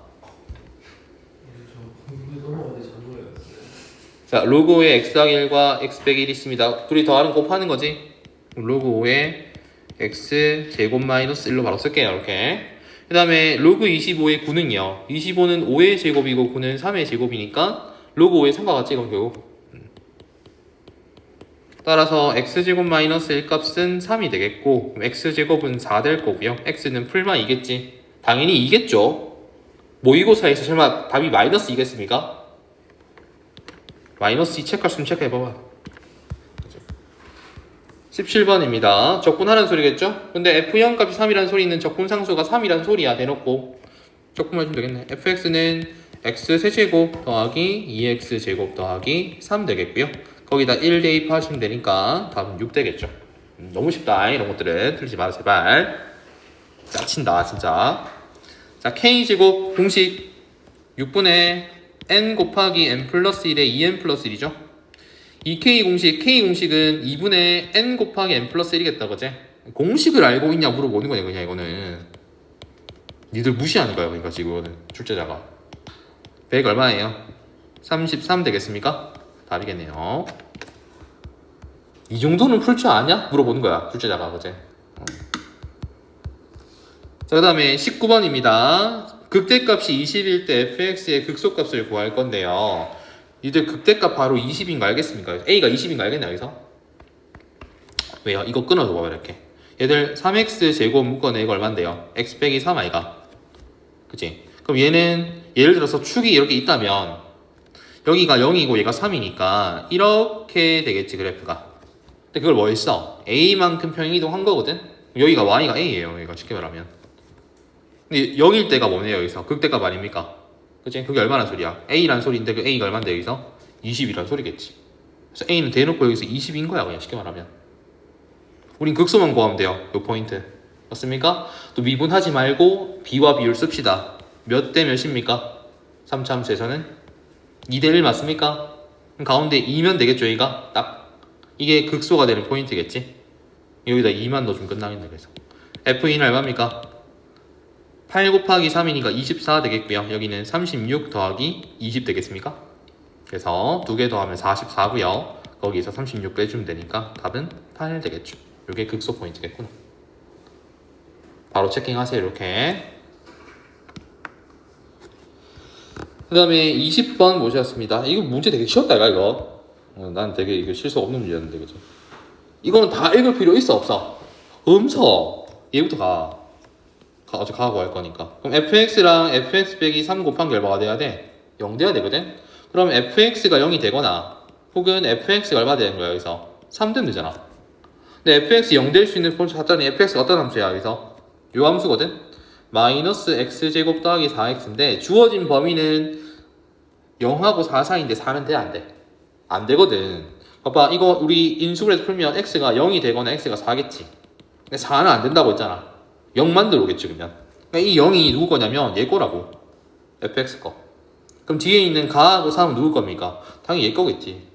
자, 로그 5에 x 더하기 1과 x 빼기 1 있습니다. 둘이 더하는 곱하는 거지. 로그 5에 x 제곱 마이너스 1로 바로 쓸게요. 이렇게. 그 다음에 로그 25의 9는요. 25는 5의 제곱이고 9는 3의 제곱이니까 로그 5의 3과 같지 이건 결국. 따라서 x제곱 마이너스 1 값은 3이 되겠고 x제곱은 4 될 거고요. x는 풀만 2겠지. 당연히 2겠죠. 모의고사에서 설마 답이 마이너스 2겠습니까? 마이너스 2 체크할 수 있으면 체크해봐봐. 17번입니다. 적분하라는 소리겠죠? 근데 f0 값이 3이라는 소리는 적분상수가 3이라는 소리야. 대놓고 적분해주면 되겠네. fx는 x 세제곱 더하기 2x 제곱 더하기 3 되겠고요. 거기다 1 대입하시면 되니까 답은 6 되겠죠. 너무 쉽다. 이런 것들은 틀리지 마세요 제발. 짜친다 진짜. 자, k제곱 공식 6분의 n 곱하기 n 플러스 1에 2n 플러스 1이죠. 이 k 공식은 2분의 n 곱하기 n 플러스 1이겠다 그제? 공식을 알고 있냐 물어보는 거냐 그냥 이거는. 니들 무시하는 거야 그러니까 지금 출제자가. 100 얼마예요? 33 되겠습니까? 답이겠네요. 이 정도는 풀 줄 아냐? 물어보는 거야 출제자가 그제? 자, 그 다음에 19번입니다. 극대값이 20일 때 fx의 극소값을 구할 건데요. 니들 극대값 바로 20인 거 알겠습니까? a가 20인 거 알겠냐 여기서? 왜요? 이거 끊어줘 봐봐 이렇게. 얘들 3x 제곱 묶어내고 얼만데요? x 빼기 3 아이가? 그치? 그럼 얘는 예를 들어서 축이 이렇게 있다면 여기가 0이고 얘가 3이니까 이렇게 되겠지 그래프가. 근데 그걸 뭐 했어? a만큼 평행이동한 거거든? 여기가 y가 a예요. 여기가 쉽게 말하면. 근데 0일 때가 뭐네요 여기서? 극대값 아닙니까? 그치? 그게 얼마나 소리야? a란 소리인데 그 a가 얼만데 여기서? 20이란 소리겠지. 그래서 a는 대놓고 여기서 20인 거야 그냥 쉽게 말하면. 우린 극소만 구하면 돼요. 요 포인트. 맞습니까? 또 미분하지 말고 b와 비율 씁시다. 몇 대 몇입니까? 3차함수에서는 2대1 맞습니까? 그럼 가운데 2면 되겠죠 얘가? 딱 이게 극소가 되는 포인트겠지? 여기다 2만 넣어주면 끝나겠네. 그래서 F는 얼마입니까? 8 곱하기 3이니까 24 되겠고요. 여기는 36 더하기 20 되겠습니까? 그래서 두 개 더하면 44고요. 거기서 36 빼주면 되니까 답은 8 되겠죠. 이게 극소 포인트겠구나. 바로 체킹하세요. 이렇게. 그 다음에 20번 모셨습니다. 이거 문제 되게 쉬웠다 이거. 난 되게 이거 실수 없는 문제였는데 그죠? 이거는 다 읽을 필요 있어 없어? 없어. 얘부터 어차피 가고 할 거니까. 그럼 fx랑 fx 빼기 3 곱한 결과가 돼야 돼? 0 돼야 되거든? 그럼 fx가 0이 되거나 혹은 fx가 얼마 되는 거야 여기서? 3 되면 되잖아. 근데 fx 0 될 수 있는 포인트 찾더니 fx가 어떤 함수야 여기서? 요 함수거든? 마이너스 x제곱 더하기 4x인데 주어진 범위는 0하고 4 사이인데 4는 돼? 안 돼? 안 되거든. 봐봐 이거 우리 인수분해서 풀면 x가 0이 되거나 x가 4겠지. 근데 4는 안 된다고 했잖아. 0만 들어오겠지 그러면. 그러니까 이 0이 누구 거냐면 얘 거라고. fx 거. 그럼 뒤에 있는 가하고 3은 누구 겁니까? 당연히 얘 거겠지.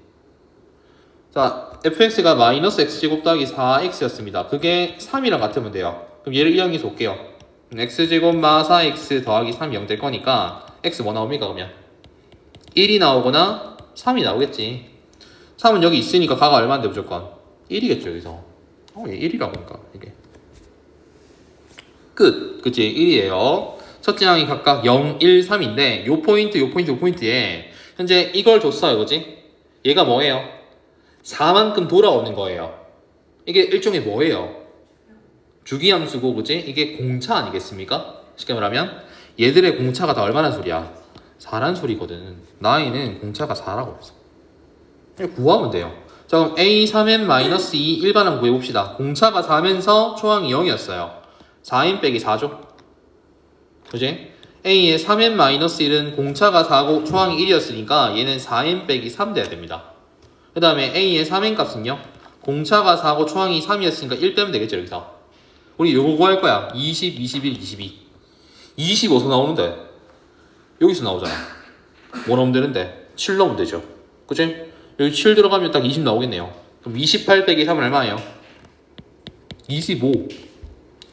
자 fx가 마이너스 x제곱 더하기 4x였습니다. 그게 3이랑 같으면 돼요. 그럼 얘를 이항해서 올게요. x제곱 마 4x 더하기 3이 0 될 거니까 x 뭐 나옵니까 그러면? 1이 나오거나 3이 나오겠지. 3은 여기 있으니까 가가 얼마인데 무조건? 1이겠죠 여기서. 얘 1이라고 하니까 이게. 끝. 그치 1이에요. 첫째 항이 각각 0, 1, 3인데 요 포인트 요 포인트에 현재 이걸 줬어요 그치? 얘가 뭐예요? 4만큼 돌아오는 거예요. 이게 일종의 뭐예요? 주기함수고 그치? 이게 공차 아니겠습니까? 쉽게 말하면 얘들의 공차가 다 얼마나 소리야? 4란 소리거든. 나이는 공차가 4라고 했어. 구하면 돼요. 자 그럼 a 3n-2 일반항 구해봅시다. 공차가 4면서 초항이 0이었어요. 4n 빼기 4죠? 그지? a의 3n-1은 공차가 4고 초항이 1이었으니까 얘는 4n 빼기 3 돼야 됩니다. 그 다음에 a의 3n 값은요? 공차가 4고 초항이 3이었으니까 1 빼면 되겠죠 여기서. 우리 요거 구할 거야. 20, 21, 22 25서 나오는데 여기서 나오잖아. 뭐 넣으면 되는데? 7 넣으면 되죠. 그치? 여기 7 들어가면 딱 20 나오겠네요. 그럼 28 빼기 3은 얼마예요? 25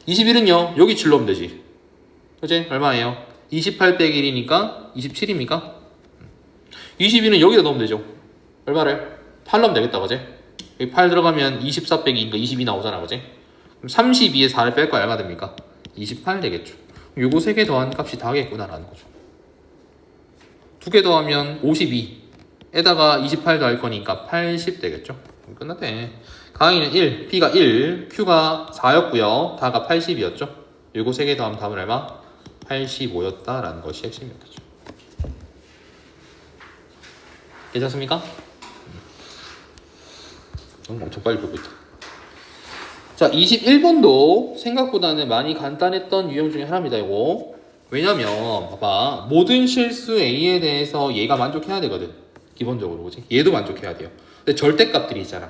21은요? 여기 7 넣으면 되지. 그치? 얼마예요? 28 빼기 1이니까 27입니까? 22는 여기다 넣으면 되죠. 얼마를? 8 넣으면 되겠다 그치? 여기 8 들어가면 24 빼기 2니까 22 나오잖아 그치? 그럼 32에 4를 뺄 거 얼마 됩니까? 28 되겠죠. 요거 3개 더한 값이 다겠구나 라는 거죠. 2개 더하면 52에다가 28 더할 거니까 80 되겠죠. 끝났대. 강의는 1, P가 1, Q가 4였고요. 다가 80이었죠. 요거 3개 더하면 답은 얼마? 85였다라는 것이 핵심이었죠. 괜찮습니까? 엄청 빨리 보고 있다. 자, 21번도 생각보다는 많이 간단했던 유형 중에 하나입니다. 이거 왜냐면 봐봐 모든 실수 A에 대해서 얘가 만족해야 되거든. 기본적으로 그치? 얘도 만족해야 돼요. 근데 절대값들이 있잖아.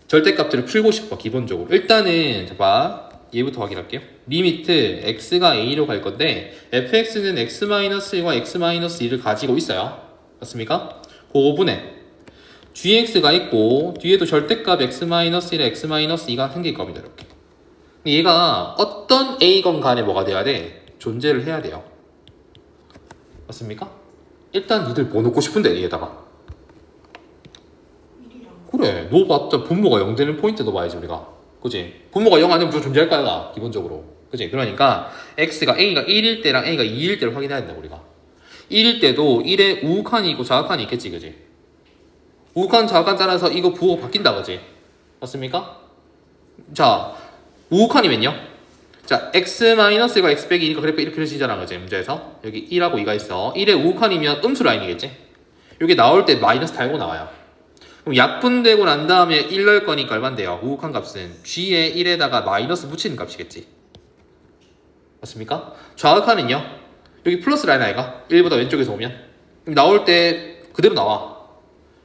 절대값들을 풀고 싶어 기본적으로. 일단은 봐봐 얘부터 확인할게요. 리미트 x가 a로 갈 건데 fx는 x-1과 x-2를 가지고 있어요. 맞습니까? 그 5분의 gx가 있고 뒤에도 절대값 x-1이랑 x-2가 생길 겁니다. 이렇게. 얘가 어떤 a건 간에 뭐가 돼야 돼? 존재를 해야 돼요. 맞습니까? 일단 니들 뭐 넣고 싶은데 얘에다가 그래 넣어봤자 분모가 0 되는 포인트 넣어봐야지 우리가. 그치? 분모가 0 아니면 무조건 존재할 거야 기본적으로. 그치? 그러니까 x가 a가 1일 때랑 a가 2일 때를 확인해야 된다 우리가. 1일 때도 1에 우극한이 있고 좌극한이 있겠지 그치? 우극한 좌극한 따라서 이거 부호가 바뀐다 그치? 맞습니까? 자 우극한이면요. 자, x-1과 x 빼기 2니까 그래프 이렇게 그려지잖아, 그지? 문제에서. 여기 1하고 2가 있어. 1의 우극한이면 음수 라인이겠지? 여기 나올 때 마이너스 달고 나와요. 그럼 약분되고 난 다음에 1 넣을 거니까 얼만데요? 우극한 값은 g의 1에다가 마이너스 붙이는 값이겠지. 맞습니까? 좌극한은요? 여기 플러스 라인 아이가? 1보다 왼쪽에서 오면. 그럼 나올 때 그대로 나와.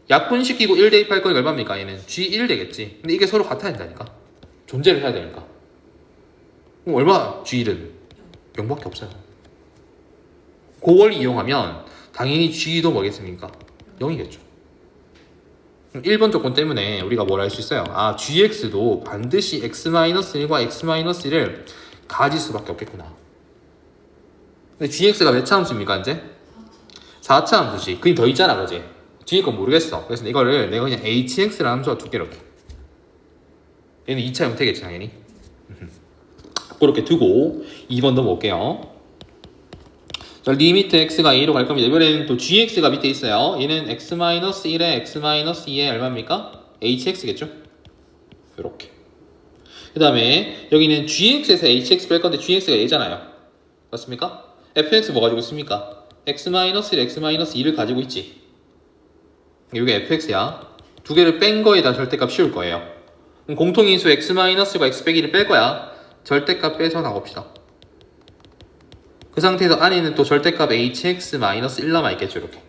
약분시키고 1 대입할 거니까 얼마입니까? 얘는 g1 되겠지. 근데 이게 서로 같아야 된다니까. 존재를 해야 되니까. 그럼 얼마? g1은 0밖에 없어요. 그 원리 이용하면 당연히 g도 뭐겠습니까? 0이겠죠. 1번 조건 때문에 우리가 뭘 할 수 있어요? 아, gx도 반드시 x-1과 x-1을 가질 수밖에 없겠구나. 근데 gx가 몇 차 함수입니까, 이제? 4차 함수지. 그림 더 있잖아, 그지? 뒤에 건 모르겠어. 그래서 이거를 내가 그냥 hx라는 함수가 두 개로 이렇게. 얘는 2차 형태겠지, 당연히. 그렇게 두고 2번 넘어올게요. 자, 리미트 x가 a로 갈 겁니다. 이번에는 또 gx가 밑에 있어요. 얘는 x-1에 x-2에 얼마입니까? hx겠죠? 이렇게. 그 다음에 여기는 gx에서 hx 뺄 건데 gx가 얘잖아요. 맞습니까? fx 뭐 가지고 있습니까? x-1, x-2를 가지고 있지. 이게 fx야. 두 개를 뺀 거에다 절대값 씌울 거예요. 그럼 공통인수 x-과 x 빼기를 뺄 거야. 절대값 빼서 나옵시다. 그 상태에서 안에는 또 절대값 hx-1 남아있겠죠, 이렇게.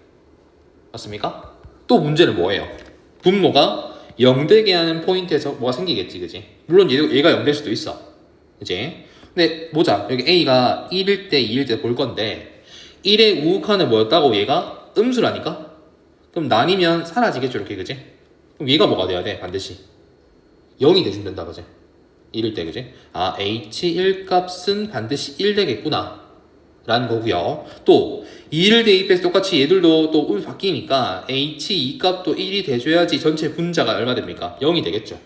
맞습니까? 또 문제는 뭐예요? 분모가 0되게 하는 포인트에서 뭐가 생기겠지, 그지? 물론 얘가 0될 수도 있어. 그지? 근데 보자. 여기 a가 1일 때, 2일 때 볼 건데 1의 우극한은 뭐였다고? 얘가 음수라니까? 그럼 나뉘면 사라지겠죠, 이렇게, 그지? 그럼 얘가 뭐가 돼야 돼, 반드시? 0이 돼주면 된다, 그지? 1일 때, 그지? 아, h1 값은 반드시 1 되겠구나 라는 거고요. 또 2를 대입해서 똑같이 얘들도 또 음수 바뀌니까 h2 값도 1이 돼줘야지 전체 분자가 얼마 됩니까? 0이 되겠죠.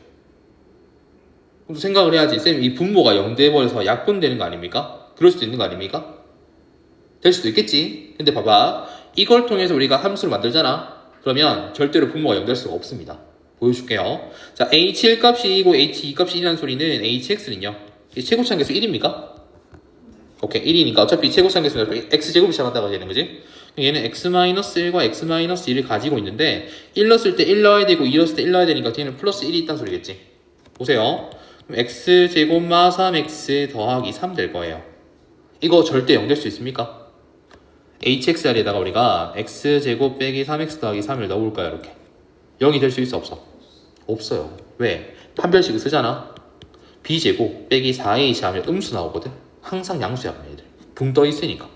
그럼 생각을 해야지. 쌤, 이 분모가 0 돼버려서 약분되는 거 아닙니까? 그럴 수도 있는 거 아닙니까? 될 수도 있겠지. 근데 봐봐, 이걸 통해서 우리가 함수를 만들잖아. 그러면 절대로 분모가 0 될 수가 없습니다. 보여줄게요. 자, h1 값이 2고 h2 값이 1이라는 소리는 hx는요, 최고차항계수 1입니까? 오케이, 1이니까 어차피 최고차항계수는 x제곱이 시작한다고 되는 거지. 얘는 x-1과 x-2를 가지고 있는데 1 넣었을 때 1 넣어야 되고 2 넣었을 때 1 넣어야 되니까 뒤에는 플러스 1이 있다는 소리겠지. 보세요. 그럼 x제곱 마 3x 더하기 3 될 거예요. 이거 절대 0 될 수 있습니까? hx 자리에다가 우리가 x제곱 빼기 3x 더하기 3을 넣어볼까요? 이렇게 0이 될 수 있어, 없어? 없어요. 왜? 판별식을 쓰잖아. b제곱 빼기 4a 하면 음수 나오거든. 항상 양수야, 얘들. 붕 떠 있으니까.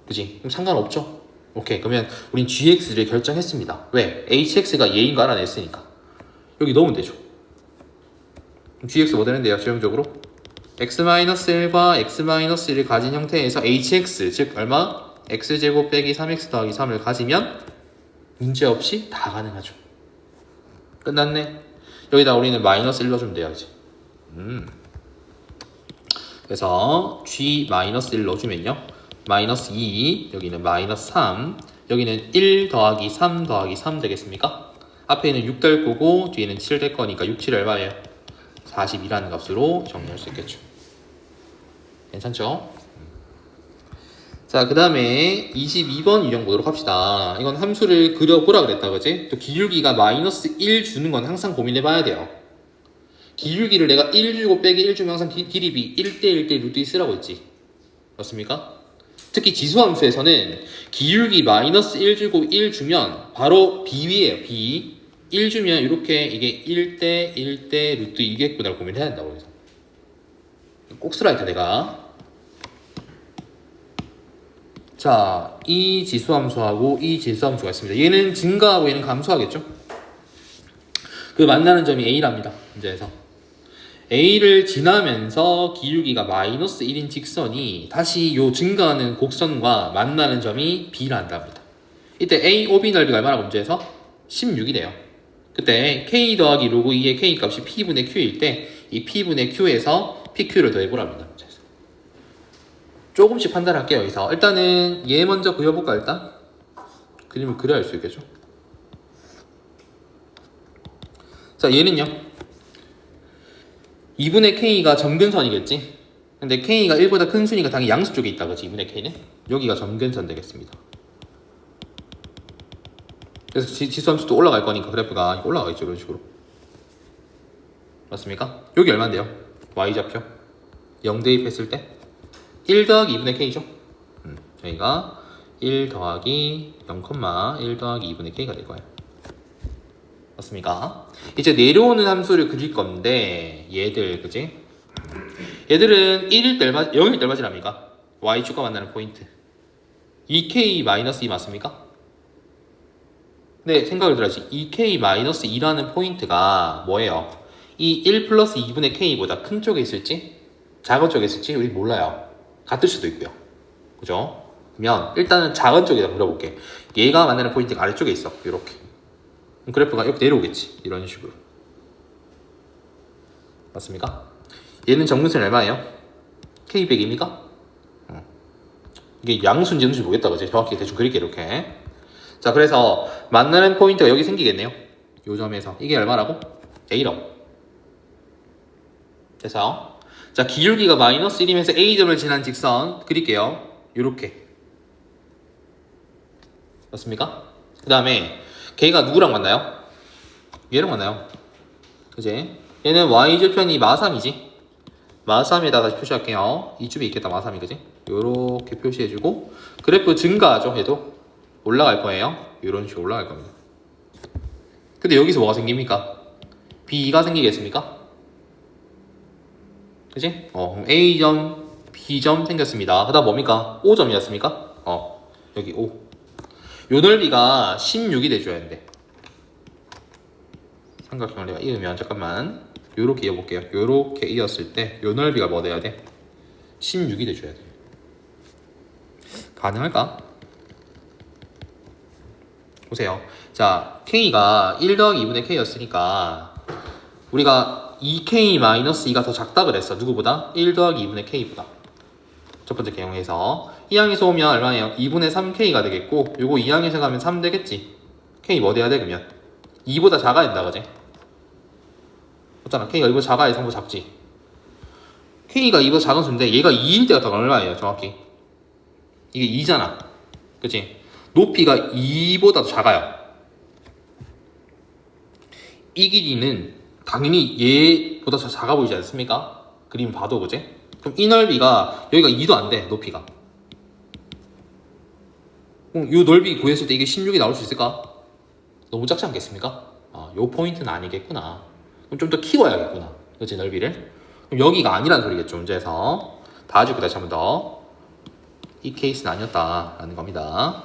그지? 그럼 상관없죠? 오케이. 그러면 우린 gx를 결정했습니다. 왜? hx가 얘인 거 알아냈으니까. 여기 넣으면 되죠. 그럼 gx 뭐 되는데요, 최종적으로? x-1과 x-1을 가진 형태에서 hx, 즉 얼마? x제곱 빼기 3x 더하기 3을 가지면 문제없이 다 가능하죠. 끝났네. 여기다 우리는 마이너스 1 넣어주면 돼요, 이제. 그래서 g-1 넣어주면요, 마이너스 2, 여기는 마이너스 3, 여기는 1 더하기 3 더하기 3 되겠습니까? 앞에는 6 될 거고 뒤에는 7 될 거니까 6, 7 얼마예요? 42라는 값으로 정리할 수 있겠죠. 괜찮죠? 자, 그 다음에 22번 유형 보도록 합시다. 이건 함수를 그려보라 그랬다, 그지? 또 기울기가 마이너스 1 주는 건 항상 고민해봐야 돼요. 기울기를 내가 1 주고 빼기 1 주면 항상 길이비 1대1대 루트 2 쓰라고 했지. 맞습니까? 특히 지수함수에서는 기울기 마이너스 1 주고 1 주면 바로 비위에요. 비. 1 주면 이렇게 이게 1대1대 루트 2겠구나 고민해야 된다고 해서. 꼭 쓰라 했다, 내가. 자, 이 지수함수하고 이 지수함수가 있습니다. 얘는 증가하고 얘는 감소하겠죠? 그 만나는 점이 A랍니다. 문제에서. A를 지나면서 기울기가 마이너스 1인 직선이 다시 요 증가하는 곡선과 만나는 점이 B란답니다. 이때 A, OB 넓이가 얼마나 문제에서? 16이래요. 그때 K 더하기 로그 2의 K 값이 P분의 Q일 때 이 P분의 Q에서 PQ를 더해보랍니다. 문제에서. 조금씩 판단할게요, 여기서. 일단은 얘 먼저 그려볼까, 일단? 그림을 그려야 할 수 있겠죠? 자, 얘는요. 2분의 k가 점근선이겠지? 근데 k가 1보다 큰 수니까 당연히 양수 쪽에 있다 그지? 2분의 k는? 여기가 점근선 되겠습니다. 그래서 지수함수도 올라갈 거니까 그래프가 올라가겠죠 이런 식으로. 맞습니까? 여기 얼마인데요? y좌표 0 대입했을 때 1 더하기 2분의 k죠? 여기가 1 더하기 0,1 더하기 2분의 k가 될 거예요. 맞습니까? 이제 내려오는 함수를 그릴 건데 얘들 그지? 얘들은 1일 때 0일 때 얼마지랍니까? y축과 만나는 포인트 2k-2 맞습니까? 근데 생각을 들어야지 2k-2라는 포인트가 뭐예요? 이 1 플러스 2분의 k보다 큰 쪽에 있을지 작은 쪽에 있을지 우리 몰라요. 같을 수도 있고요. 그죠? 그러면 일단은 작은 쪽에다 그려볼게. 얘가 만나는 포인트가 아래쪽에 있어. 이렇게. 그래프가 이렇게 내려오겠지. 이런 식으로. 맞습니까? 얘는 정근선이 얼마예요? k100입니까? 이게 양수인지 음수인지 모르겠다. 그지? 정확히 대충 그릴게 이렇게. 자, 그래서 만나는 포인트가 여기 생기겠네요. 요 점에서. 이게 얼마라고? A라고. 됐어요? 자, 기울기가 마이너스 1이면서 A점을 지난 직선 그릴게요. 요렇게. 맞습니까? 그 다음에 걔가 누구랑 만나요? 얘랑 만나요. 그지? 얘는 Y절편이 마3이지? 마3에다 다시 표시할게요. 이 줍이 있겠다, 마3이, 그지? 요렇게 표시해주고 그래프 증가하죠, 얘도? 올라갈 거예요. 요런 식으로 올라갈 겁니다. 근데 여기서 뭐가 생깁니까? B가 생기겠습니까? 그치? 그럼 A점, B점 생겼습니다. 그 다음 뭡니까? O점이었습니까? 여기 O. 요 넓이가 16이 돼줘야 되는데. 삼각형을 내가 이으면, 잠깐만. 요렇게 이어볼게요. 요렇게 이었을 때, 요 넓이가 뭐 돼야 돼? 16이 돼줘야 돼. 가능할까? 보세요. 자, K가 1 더하기 2분의 K였으니까, 우리가 2K-2가 더 작다 그랬어. 누구보다? 1 더하기 2분의 K보다. 첫 번째 개용해서. 이 항에서 오면 얼마예요? 2분의 3K가 되겠고, 요거 2항에서 가면 3 되겠지. K 뭐 돼야 돼, 그러면? 2보다 작아야 된다, 그지? 맞잖아. K가 2보다 작아야 3보다 작지. K가 2보다 작은 수인데, 얘가 2일 때가 더 얼마예요, 정확히? 이게 2잖아. 그치? 높이가 2보다 더 작아요. 이 길이는 당연히 얘보다 더 작아 보이지 않습니까? 그림 봐도 그지? 그럼 이 넓이가 여기가 2도 안 돼, 높이가. 그럼 이 넓이 구했을 때 이게 16이 나올 수 있을까? 너무 작지 않겠습니까? 요 포인트는 아니겠구나. 그럼 좀 더 키워야겠구나. 그치, 넓이를? 그럼 여기가 아니란 소리겠죠, 문제에서. 다 해줄게, 다시 한 번 더. 이 케이스는 아니었다라는 겁니다.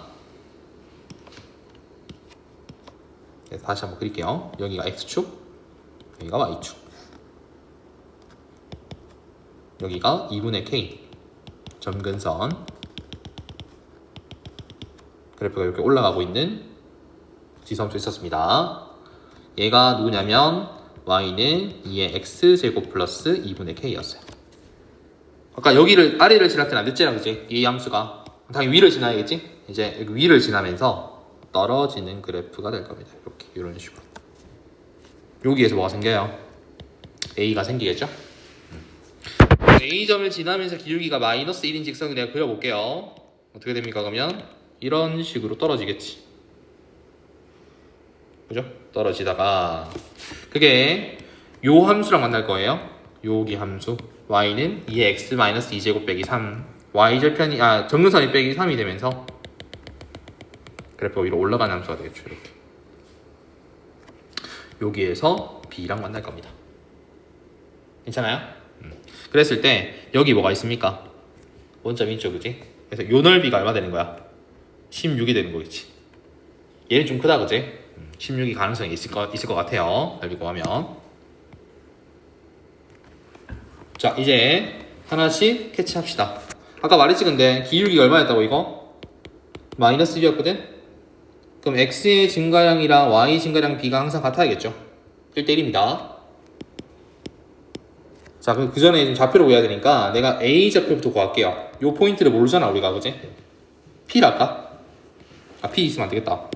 다시 한번 그릴게요. 여기가 X축, 여기가 Y축. 여기가 2분의 K 점근선. 그래프가 이렇게 올라가고 있는 지수함수 있었습니다. 얘가 누구냐면 Y는 2의 X제곱 플러스 2분의 K였어요. 아까 여기를 아래를 지날 때는 안 됐잖아, 그치? 이 함수가 당연히 위를 지나야겠지? 이제 여기 위를 지나면서 떨어지는 그래프가 될 겁니다. 이렇게 이런 식으로. 여기에서 뭐가 생겨요? A가 생기겠죠? A점을 지나면서 기울기가 마이너스 1인 직선을 내가 그려볼게요. 어떻게 됩니까? 그러면 이런 식으로 떨어지겠지. 그죠? 떨어지다가 그게 요 함수랑 만날 거예요. 여기 함수 y는 2의 x 마이너스 2제곱 빼기 3 y절편이 정근선이 빼기 3이 되면서 그래프가 위로 올라가는 함수가 되겠죠. 이렇게 여기에서 b랑 만날 겁니다. 괜찮아요? 그랬을 때 여기 뭐가 있습니까? 원점이 있죠, 그지? 그래서 요 넓이가 얼마 되는 거야? 16이 되는 거겠지. 얘는 좀 크다, 그지? 16이 가능성이 있을 것 같아요. 넓이 구하면. 자, 이제 하나씩 캐치합시다. 아까 말했지, 근데 기울기가 얼마였다고 이거? 마이너스 1이었거든? 그럼 x의 증가량이랑 y 증가량 b가 항상 같아야겠죠? 1대1입니다. 자, 그 전에 좀 좌표를 구해야 되니까 내가 a 좌표부터 구할게요. 요 포인트를 모르잖아, 우리가, 그지? p를 할까? p 있으면 안 되겠다.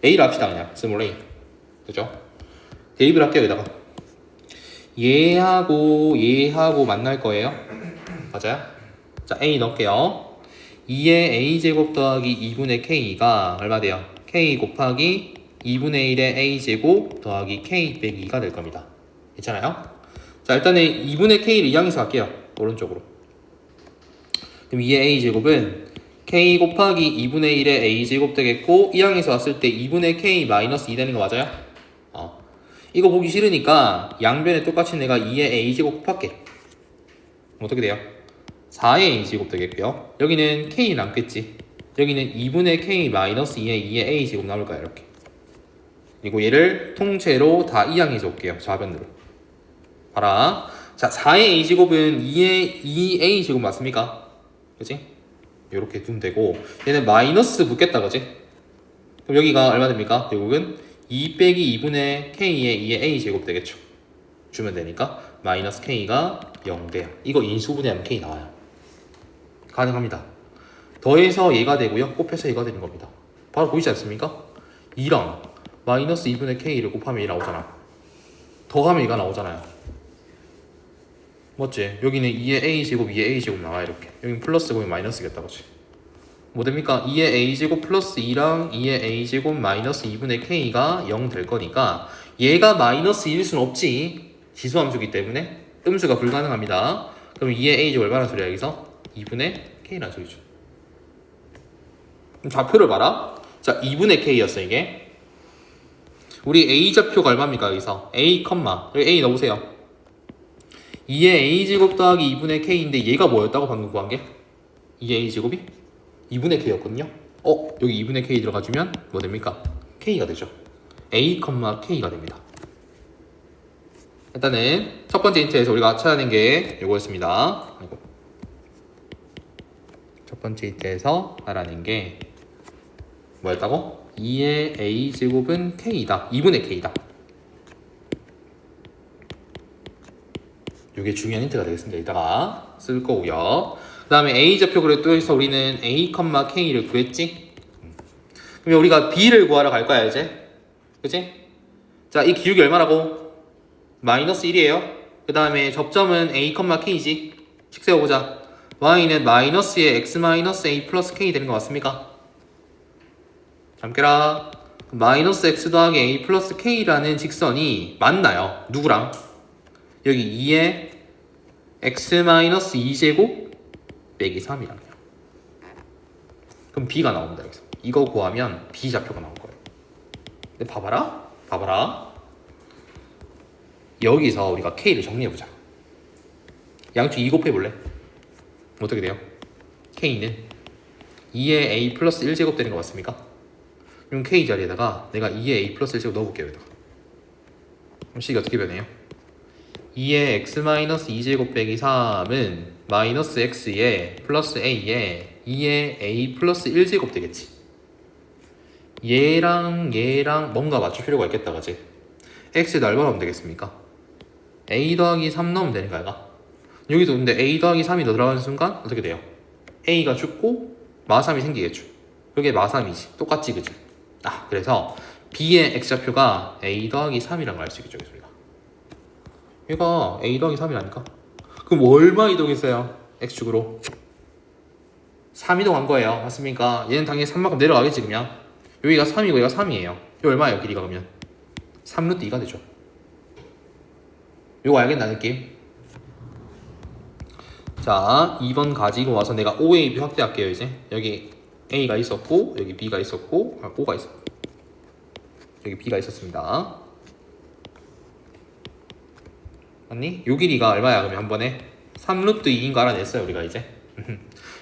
a를 합시다, 그냥. 스몰 a. 그죠? 대입을 할게요, 여기다가. 얘하고 만날 거예요. 맞아요? 자, A 넣을게요. 2의 A제곱 더하기 2분의 K가 얼마 돼요? K 곱하기 2분의 1의 A제곱 더하기 K 빼기 2가 될 겁니다. 괜찮아요? 자, 일단은 2분의 K를 이항해서 할게요. 오른쪽으로. 그럼 2의 A제곱은 K 곱하기 2분의 1의 A제곱 되겠고, 이항해서 왔을 때 2분의 K 마이너스 2 되는 거 맞아요? 이거 보기 싫으니까 양변에 똑같이 내가 2의 A제곱 곱할게. 어떻게 돼요? 4의 A제곱 되겠고요. 여기는 K 남겠지. 여기는 2분의 K 마이너스 2의 A제곱 나올 거야, 이렇게. 그리고 얘를 통째로 다 이항해서 올게요. 좌변으로. 봐라. 자, 4의 A제곱은 2의 2A제곱 맞습니까? 그치? 요렇게 두면 되고, 얘는 마이너스 붙겠다, 그치? 그럼 여기가 얼마 됩니까? 결국은 2 빼기 2분의 K의 2의 A제곱 되겠죠. 주면 되니까 마이너스 K가 0 돼요. 이거 인수분해하면 K 나와요. 가능합니다. 더해서 얘가 되고요. 곱해서 얘가 되는 겁니다. 바로 보이지 않습니까? 2랑 마이너스 2분의 K를 곱하면 얘 나오잖아. 더하면 얘가 나오잖아요. 맞지? 여기는 2의 A제곱, 2의 A제곱 나와 이렇게. 여기는 플러스 보면 마이너스겠다, 그치? 뭐 됩니까? 2의 A제곱 플러스 2랑 2의 A제곱 마이너스 2분의 K가 0 될 거니까 얘가 마이너스 1일 수는 없지. 지수함수기 때문에 음수가 불가능합니다. 그럼 2의 A제곱 얼마나 소리야 여기서? 2분의 K라는 소리죠. 그럼 좌표를 봐라. 자, 2분의 K였어 이게. 우리 A 좌표가 얼마입니까 여기서? A, 여기 A 넣으세요. 2의 A제곱 더하기 2분의 K인데 얘가 뭐였다고 방금 구한 게? 2의 A제곱이? 2분의 K였거든요. 여기 2분의 K 들어가주면 뭐 됩니까? K가 되죠. A, K가 됩니다. 일단은 첫 번째 힌트에서 우리가 찾아낸 게 이거였습니다. 첫 번째 힌트에서 알아낸 게 뭐였다고? 2의 A제곱은 K이다. 2분의 K다. 이게 중요한 힌트가 되겠습니다. 이따가 쓸 거고요. 그 다음에 A좌표 그래도 해서 우리는 A, K를 구했지? 그러면 우리가 B를 구하러 갈 거야 이제. 그치? 자, 이 기울기 얼마라고? 마이너스 1이에요. 그 다음에 접점은 A, K지? 식 세워보자. Y는 마이너스의 X 마이너스 A 플러스 K 되는 거 맞습니까? 잠깨라. 마이너스 X 더하기 A 플러스 K라는 직선이 맞나요? 누구랑? 여기 2의 X 마이너스 2제곱 빼기 3이랑요. 그럼 B가 나옵니다. 여기서. 이거 구하면 B 좌표가 나올 거예요. 근데 봐봐라. 여기서 우리가 K를 정리해보자. 양쪽 2 곱해볼래? 어떻게 돼요? K는 2의 A 플러스 1제곱 되는 거 맞습니까? 그럼 K 자리에다가 내가 2의 A 플러스 1제곱 넣어볼게요. 여기다가. 그럼 식이 어떻게 변해요? 2의 X 마이너스 2제곱 빼기 3은 마이너스 X에 플러스 A에 2의 A 플러스 1제곱 되겠지. 얘랑 뭔가 맞출 필요가 있겠다, 그치? X에다 얼마 넣으면 되겠습니까? A 더하기 3 넣으면 되는 거야. 여기도 근데 A 더하기 3이 더 들어가는 순간 어떻게 돼요? A가 죽고 마3이 생기겠죠. 그게 마3이지. 똑같지, 그치? 그래서 B의 X좌표가 A 더하기 3이란 걸 알 수 있겠죠, 우리가. 얘가 A 더하기 3이라니까? 그럼 얼마 이동했어요? X축으로 3 이동한 거예요. 맞습니까? 얘는 당연히 3만큼 내려가겠지. 그냥 여기가 3이고 얘가 3이에요. 이거 얼마예요? 길이가 그러면 3루트 2가 되죠. 이거 알겠나 느낌? 자, 2번 가지고 와서 내가 OA, B 확대할게요. 이제 여기 A가 있었고 여기 B가 있었고 O가 있었고 여기 B가 있었습니다. 맞니? 요 길이가 얼마야? 그러면 한 번에 3루트 2인 거 알아냈어요 우리가 이제.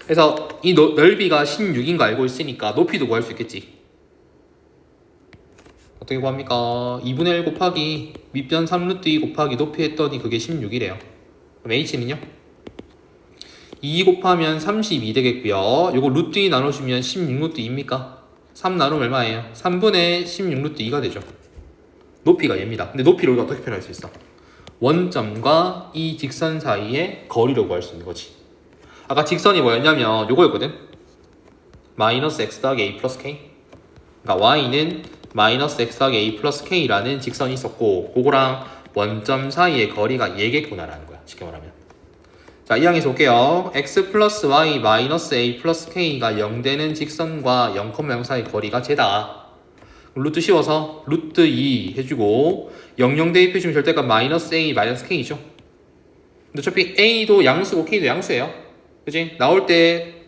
그래서 이 넓이가 16인 거 알고 있으니까 높이도 구할 수 있겠지. 어떻게 구합니까? 2분의 1 곱하기 밑변 3루트 2 곱하기 높이 했더니 그게 16이래요. 그럼 H는요? 2 곱하면 32 되겠고요. 요거 루트 2 나눠주면 16루트 2입니까? 3 나누면 얼마예요? 3분의 16루트 2가 되죠. 높이가 얘입니다. 근데 높이를 우리가 어떻게 표현할 수 있어? 원점과 이 직선 사이의 거리로 구할 수 있는 거지. 아까 직선이 뭐였냐면 요거였거든. 마이너스 x 더하기 a 플러스 k. 그러니까 y는 마이너스 x 더하기 a 플러스 k라는 직선이 있었고 그거랑 원점 사이의 거리가 얘겠구나라는 거야. 쉽게 말하면. 자, 이 항에서 볼게요. x 플러스 y 마이너스 a 플러스 k가 0 되는 직선과 0,0 사이 거리가 쟤다. 루트 씌워서 루트 2 해주고 00 대입해주면 절대값 마이너스 a 마이너스 k죠. 근데 어차피 a도 양수고 k도 양수예요. 그치? 나올 때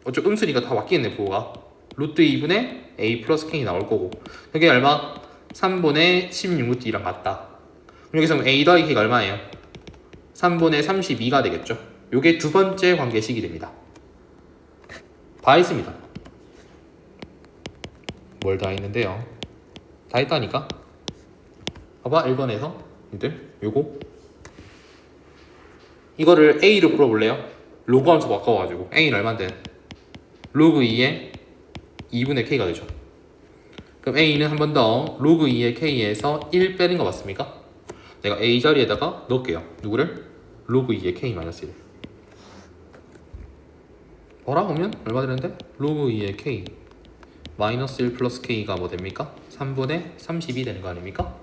어차피 음수니까 다 바뀌겠네 부호가. 루트 2분의 a 플러스 k 나올 거고 그게 얼마? 3분의 16루트 2랑 같다. 그럼 여기서 a 더하기 k가 얼마예요? 3분의 32가 되겠죠. 요게 두 번째 관계식이 됩니다. 다 했습니다. 뭘 다 했는데요? 다 했다니까? 봐봐 1번에서 니들 요거 이거를 a로 풀어볼래요? 로그 함수 바꿔가지고 a는 얼만데? 로그 2에 2분의 k가 되죠. 그럼 a는 한 번 더 로그 2의 k에서 1 빼는 거 맞습니까? 내가 a 자리에다가 넣을게요. 누구를? 로그 2의 k 마이너스 1. 뭐라 하면 얼마 되는데? 로그 2의 k 마이너스 1 플러스 k가 뭐 됩니까? 3분의 32 되는 거 아닙니까?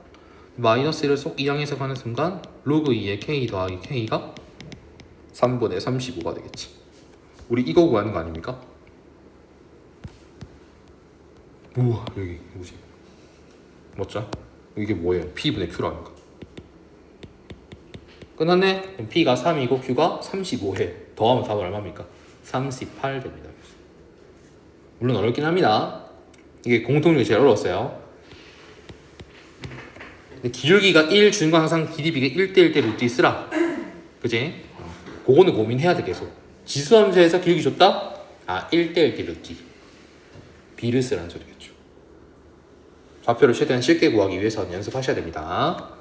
마이너스 1을 쏙 이항해서 가는 순간 로그 2의 k 더하기 k가 3분의 35가 되겠지. 우리 이거 구하는 거 아닙니까? 우와 여기 뭐지? 맞죠? 이게 뭐예요? p분의 q라는 거. 끝났네? 그럼 p가 3이고 q가 35해. 더하면 답은 얼마입니까? 38 됩니다. 물론 어렵긴 합니다. 이게 공통률이 제일 어려웠어요. 근데 기울기가 1 주는 건 항상 길이비가 1대1 대 루트 2 쓰라. 그치? 그거는 고민해야 돼 계속. 지수함수에서 기울기 줬다? 아 1대1 대 루트 2. B를 쓰라는 소리겠죠. 좌표를 최대한 쉽게 구하기 위해서는 연습하셔야 됩니다.